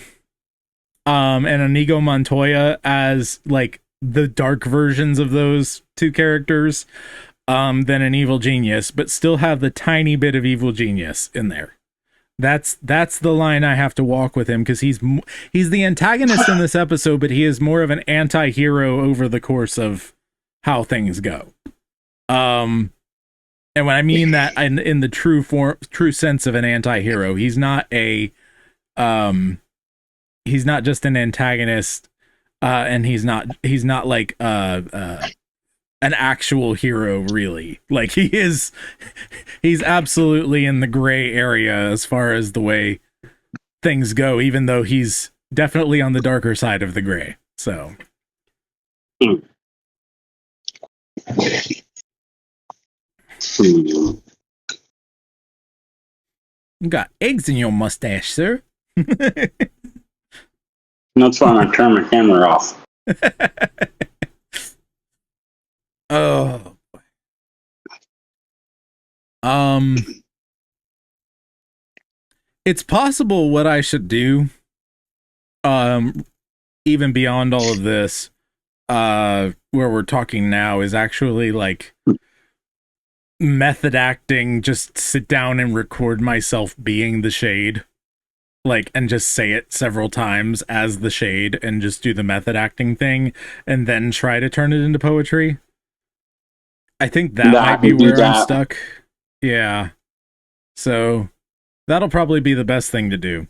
and Inigo Montoya as like the dark versions of those two characters than an evil genius, but still have the tiny bit of evil genius in there. That's the line I have to walk with him, because he's the antagonist in this episode, but he is more of an anti-hero over the course of how things go. And when I mean that in the true sense of an anti-hero, he's not just an antagonist, and he's not like an actual hero, really. Like he's absolutely in the gray area as far as the way things go, even though he's definitely on the darker side of the gray. So you got eggs in your mustache, sir. That's why I turn my camera off. Oh. It's possible what I should do, even beyond all of this, where we're talking now, is actually like method acting, just sit down and record myself being the Shade, like, and just say it several times as the Shade and just do the method acting thing and then try to turn it into poetry. I think that might be where I'm stuck. Yeah. So that'll probably be the best thing to do.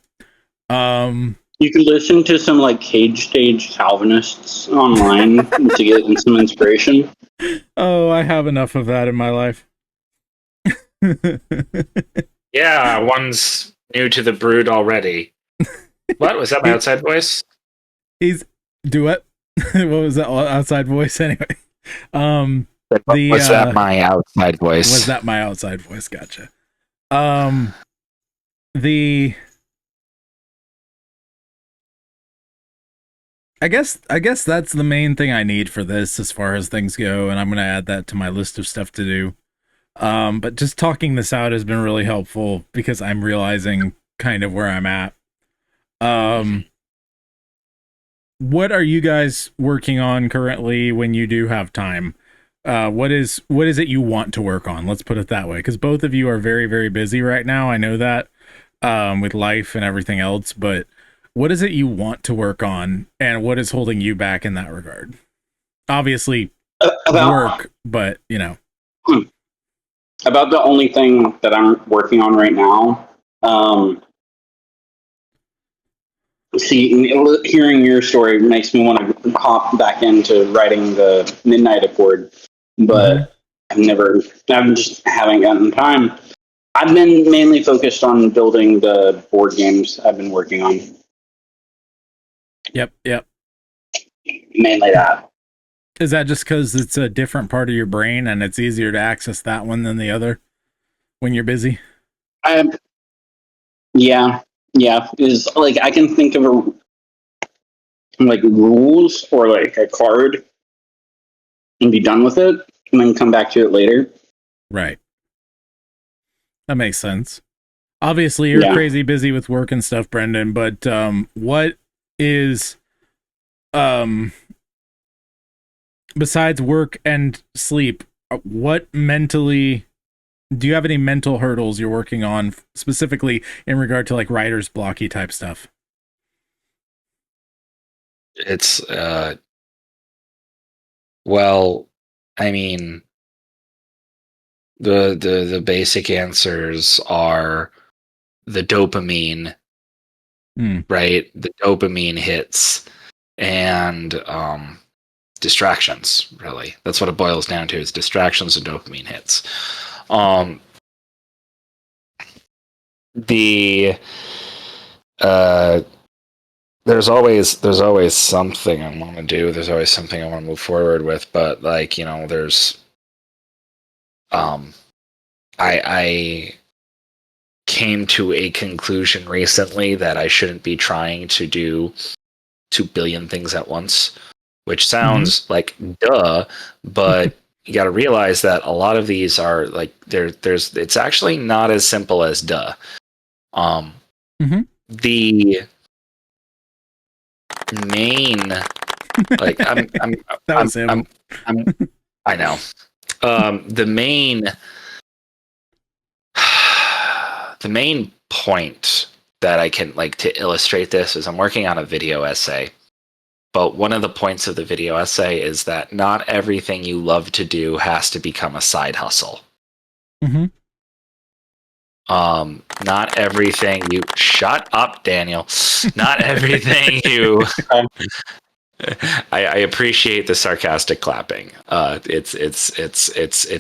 You can listen to some like cage stage Calvinists online to get some inspiration. Oh, I have enough of that in my life. Yeah, one's new to the brood already. What was that? My outside voice? He's duet. What was that outside voice anyway? Was that my outside voice? Was that my outside voice? Gotcha. I guess that's the main thing I need for this as far as things go, and I'm gonna add that to my list of stuff to do. But just talking this out has been really helpful because I'm realizing kind of where I'm at. What are you guys working on currently when you do have time? What is it you want to work on? Let's put it that way, because both of you are very, very busy right now. I know that, with life and everything else, but what is it you want to work on, and what is holding you back in that regard? Obviously, work, but about the only thing that I'm working on right now. Hearing your story makes me want to hop back into writing the Midnight Accord, but I just haven't gotten time. I've been mainly focused on building the board games I've been working on. Yep. Mainly that. Is that just because it's a different part of your brain and it's easier to access that one than the other when you're busy? Yeah. Is like I can think of rules or like a card and be done with it, and then come back to it later. Right. That makes sense. Obviously, you're crazy busy with work and stuff, Brendan, but what is besides work and sleep, what mentally do you have any mental hurdles you're working on specifically in regard to like writer's blocky type stuff? It's well, I mean, the basic answers are the dopamine, right? The dopamine hits and distractions, really. That's what it boils down to, is distractions and dopamine hits. There's always something I want to do. There's always something I want to move forward with, but like, there's I came to a conclusion recently that I shouldn't be trying to do 2 billion things at once, which sounds like duh, but you got to realize that a lot of these are like it's actually not as simple as duh. The main, like, I know. The main point that I can, like, to illustrate this is I'm working on a video essay, but one of the points of the video essay is that not everything you love to do has to become a side hustle. Not everything you shut up, Daniel. Not everything you. I appreciate the sarcastic clapping. It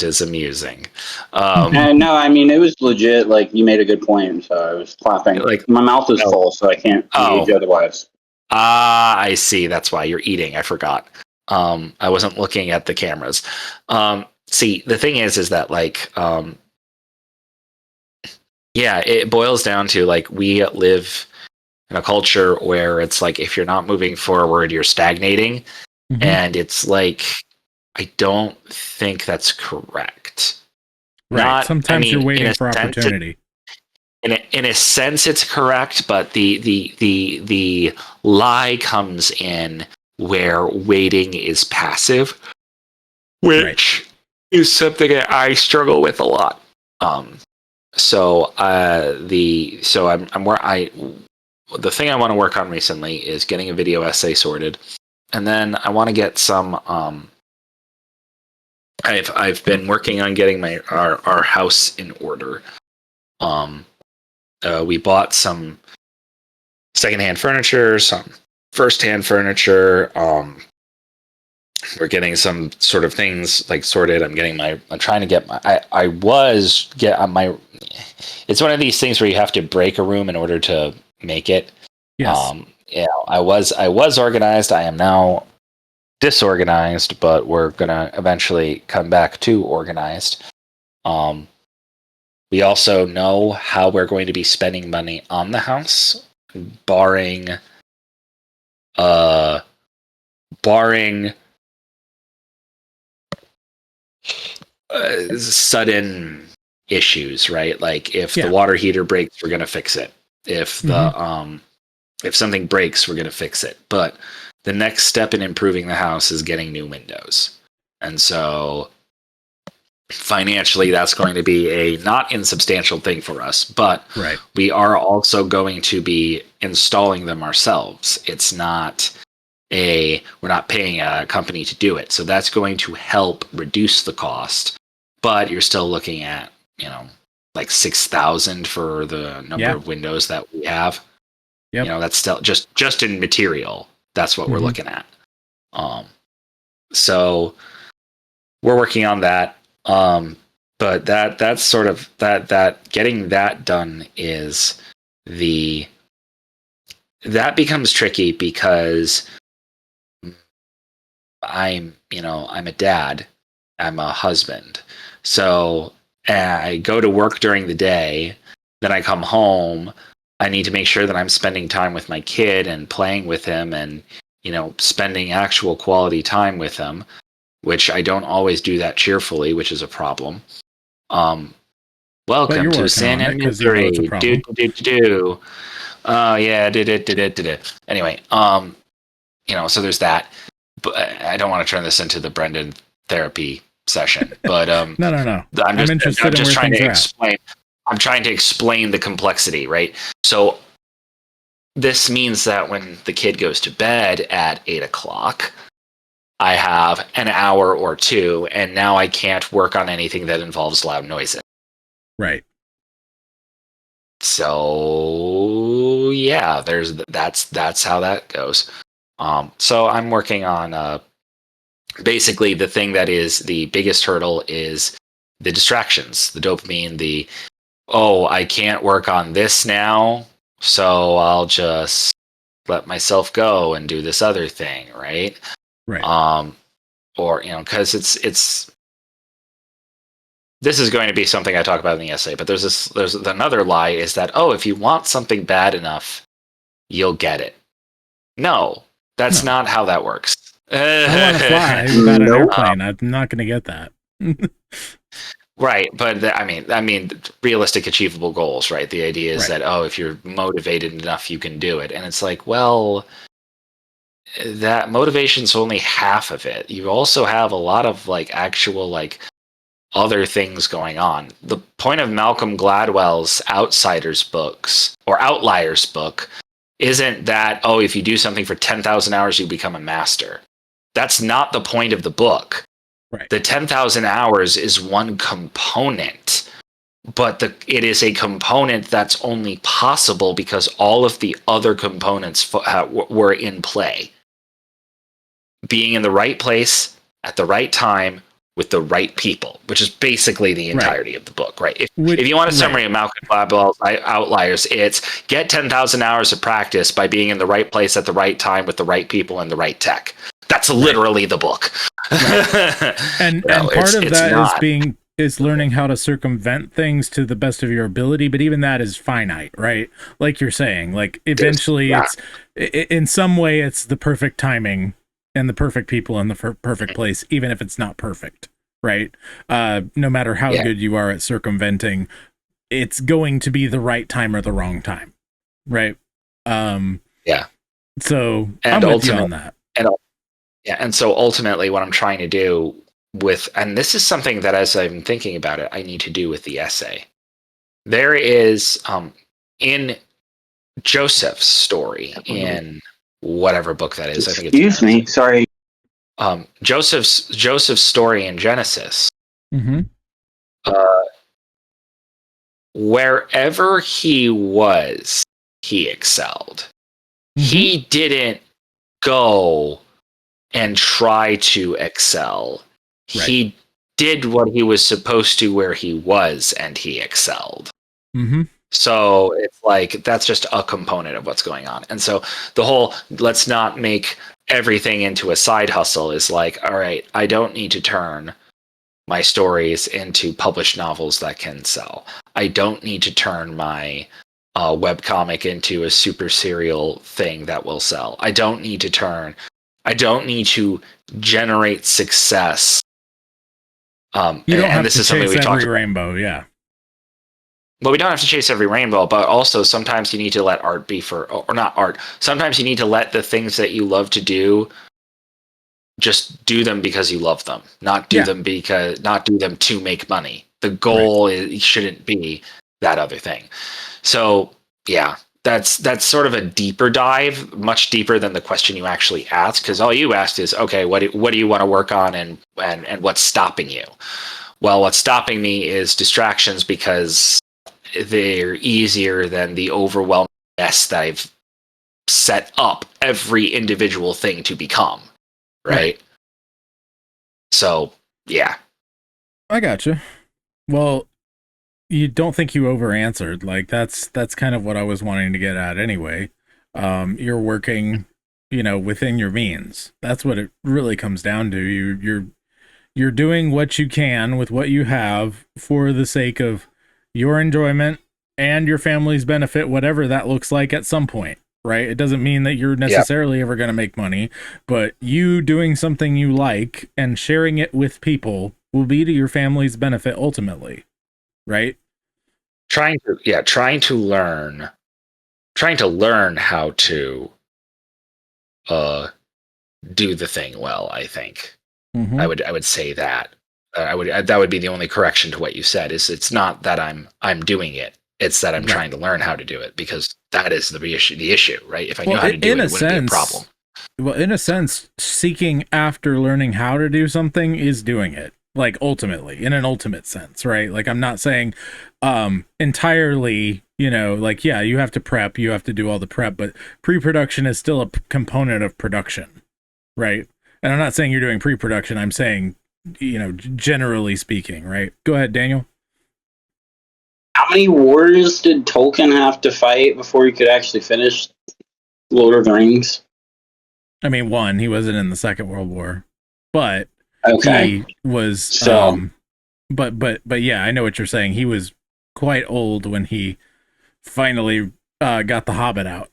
is amusing. No, I mean, it was legit. Like, you made a good point, so I was clapping. Like, my mouth is full, so I can't engage otherwise. I see. That's why you're eating. I forgot. I wasn't looking at the cameras. See, the thing is that, like, yeah, it boils down to, like, we live in a culture where it's like, if you're not moving forward, you're stagnating. And it's like, I don't think that's correct. Right. Sometimes you're waiting for opportunity. In a sense, it's correct, but the lie comes in where waiting is passive, which is something that I struggle with a lot. The thing I want to work on recently is getting a video essay sorted, and then I want to get some. I've been working on getting our house in order. We bought some secondhand furniture, some firsthand furniture. We're getting some sort of things like sorted. I'm trying to get my. It's one of these things where you have to break a room in order to make it. Yes. I was organized. I am now disorganized, but we're gonna eventually come back to organized. We also know how we're going to be spending money on the house, barring sudden issues, right? Like, if the water heater breaks, we're going to fix it. If if something breaks, we're going to fix it. But the next step in improving the house is getting new windows. And so financially, that's going to be a not insubstantial thing for us, but we are also going to be installing them ourselves. It's not we're not paying a company to do it. So that's going to help reduce the cost, but you're still looking at, like 6,000 for the number of windows that we have. That's still just in material. That's what we're looking at. So we're working on that. But that's sort of that getting that done is that becomes tricky because I'm a dad, I'm a husband. So I go to work during the day, then I come home, I need to make sure that I'm spending time with my kid and playing with him and, spending actual quality time with him, which I don't always do that cheerfully, which is a problem. Welcome to Sin and Misery. Do. Oh yeah, did. Anyway, so there's that. But I don't want to turn this into the Brendan therapy session. But no. I'm just trying to explain. I'm trying to explain the complexity, right? So this means that when the kid goes to bed at 8:00, I have an hour or two, and now I can't work on anything that involves loud noises. Right. So yeah, that's how that goes. So I'm working on basically the thing that is the biggest hurdle is the distractions, the dopamine, I can't work on this now, so I'll just let myself go and do this other thing, right? Right. Or because it's this is going to be something I talk about in the essay, but there's another lie is that, if you want something bad enough, you'll get it. No, that's not how that works. I want to fly without an airplane. I'm not going to get that. Right, but I mean, realistic, achievable goals, right? The idea is that if you're motivated enough, you can do it, and it's like, well, that motivation's only half of it. You also have a lot of actual other things going on. The point of Malcolm Gladwell's Outsiders books or Outliers book isn't that if you do something for 10,000 hours, you become a master. That's not the point of the book. Right. The 10,000 hours is one component, but it is a component that's only possible because all of the other components were in play. Being in the right place at the right time with the right people, which is basically the entirety of the book, right? If you want a summary of Malcolm Gladwell's Outliers, it's get 10,000 hours of practice by being in the right place at the right time with the right people and the right tech. That's literally the book. Right. And part of that is learning how to circumvent things to the best of your ability, but even that is finite, right? Like you're saying, eventually it's in some way it's the perfect timing and the perfect people in the perfect place, even if it's not perfect, right? No matter how good you are at circumventing, it's going to be the right time or the wrong time, right? So I'm with you on that. And so ultimately what I'm trying to do and this is something that as I'm thinking about it, I need to do with the essay. There is, in Joseph's story, in whatever book that is, I think it's... Excuse me, sorry. Joseph's story in Genesis, wherever he was, he excelled. He didn't go and try to excel. Right. He did what he was supposed to where he was, and he excelled. So it's that's just a component of what's going on. And so the whole let's not make everything into a side hustle is all right, I don't need to turn my stories into published novels that can sell. I don't need to turn my webcomic into a super serial thing that will sell. I don't need to generate success. You don't have to chase every rainbow, yeah. Well, we don't have to chase every rainbow, but also sometimes you need to let art be or not art. Sometimes you need to let the things that you love to do, just do them because you love them, not do them to make money. The goal shouldn't be that other thing. So yeah, that's sort of a deeper dive, much deeper than the question you actually asked, because all you asked is, okay, what do you want to work on and what's stopping you? Well, what's stopping me is distractions because they're easier than the overwhelming mess that I've set up every individual thing to become. Right? So, yeah. I gotcha. Well, you don't think you over answered. That's kind of what I was wanting to get at anyway. You're working, within your means. That's what it really comes down to. You're doing what you can with what you have for the sake of your enjoyment and your family's benefit, whatever that looks like at some point, right? It doesn't mean that you're necessarily ever going to make money, but you doing something you like and sharing it with people will be to your family's benefit ultimately, right? Trying to learn how to do the thing well, I think. I would say that. That would be the only correction to what you said. Is it's not that I'm doing it; it's that I'm trying to learn how to do it, because that is the issue, right? If I knew how to do it, it wouldn't be a problem. Well, in a sense, seeking after learning how to do something is doing it. like ultimately, in an ultimate sense, right? Like I'm not saying entirely, you know, like yeah, you have to prep, you have to do all the prep, but pre-production is still a component of production, right? And I'm not saying you're doing pre-production, I'm saying, you know, generally speaking, right? Go ahead, Daniel. How many wars did Tolkien have to fight before he could actually finish Lord of the Rings? I mean, one, he wasn't in the Second World War, but Okay. he was, So, but yeah, I know what you're saying. He was quite old when he finally got the Hobbit out,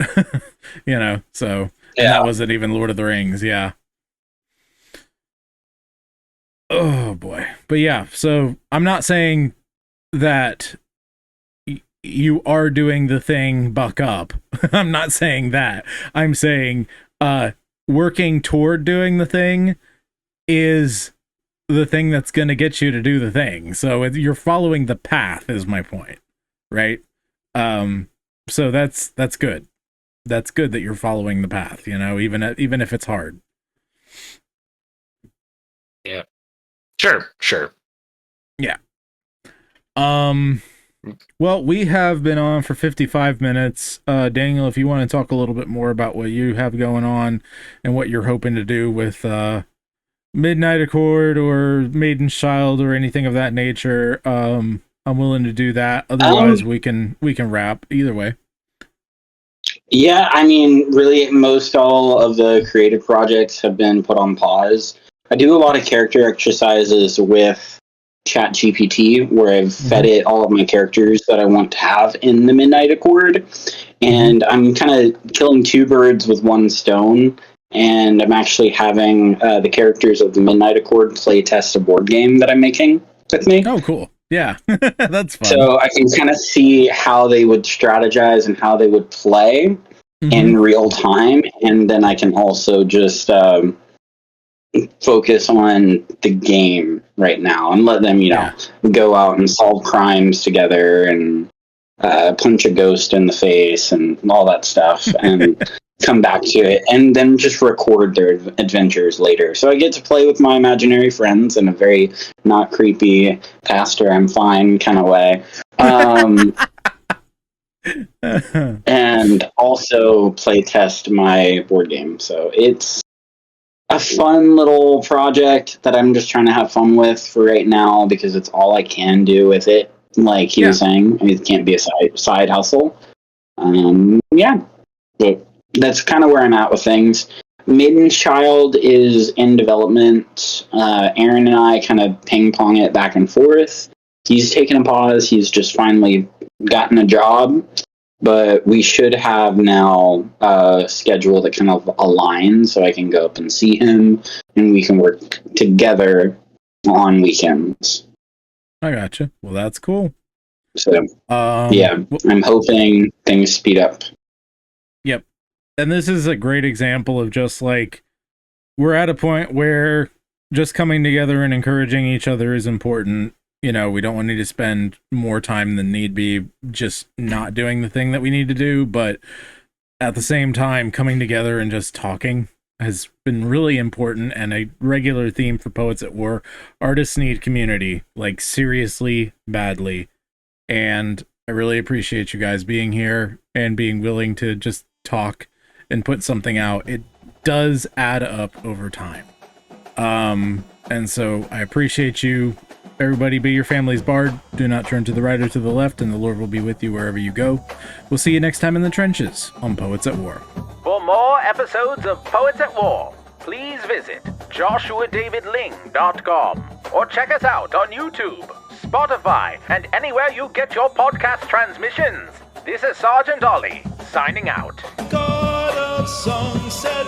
you know, so, and yeah. that wasn't even Lord of the Rings. Yeah. Oh boy. But yeah, so I'm not saying that you are doing the thing, buck up. I'm not saying that. I'm saying working toward doing the thing is the thing that's going to get you to do the thing. So you're following the path is my point, right? So that's good. That's good that you're following the path, you know, even if it's hard. Yeah. Sure. Yeah. Well, we have been on for 55 minutes. Daniel, if you want to talk a little bit more about what you have going on and what you're hoping to do with Midnight Accord or Maiden's Child or anything of that nature, I'm willing to do that. Otherwise, we can wrap either way. Yeah, I mean, really, most all of the creative projects have been put on pause. I do a lot of character exercises with ChatGPT, where I've fed it all of my characters that I want to have in the Midnight Accord, and I'm kind of killing two birds with one stone. And I'm actually having the characters of the Midnight Accord play test a board game that I'm making with me. Oh, cool. Yeah, that's fun. So I can kind of see how they would strategize and how they would play in real time. And then I can also just focus on the game right now and let them, you know, go out and solve crimes together and punch a ghost in the face and all that stuff and come back to it and then just record their adventures later. So I get to play with my imaginary friends in a very not creepy pastor I'm fine kind of way. And also play test my board game. So it's a fun little project that I'm just trying to have fun with for right now because it's all I can do with it. Like he was saying, I mean, it can't be a side hustle. Yeah, but that's kind of where I'm at with things. Maiden's Child is in development. Aaron and I kind of ping pong it back and forth. He's taken a pause. He's just finally gotten a job. But we should have now a schedule that kind of aligns so I can go up and see him and we can work together on weekends. I gotcha. Well, that's cool. So, yeah, I'm hoping things speed up. Yep. And this is a great example of just like, we're at a point where just coming together and encouraging each other is important. You know, we don't want to spend more time than need be just not doing the thing that we need to do. But at the same time, coming together and just talking has been really important and a regular theme for Poets at War. Artists need community, like seriously, badly. And I really appreciate you guys being here and being willing to just talk and put something out. It does add up over time. And so I appreciate you. Everybody be your family's bard. Do not turn to the right or to the left, and the Lord will be with you wherever you go. We'll see you next time in the trenches on Poets at War. For more episodes of Poets at War, please visit joshuadavidling.com or check us out on YouTube, Spotify, and anywhere you get your podcast transmissions. This is Sergeant Ollie, signing out. God of song said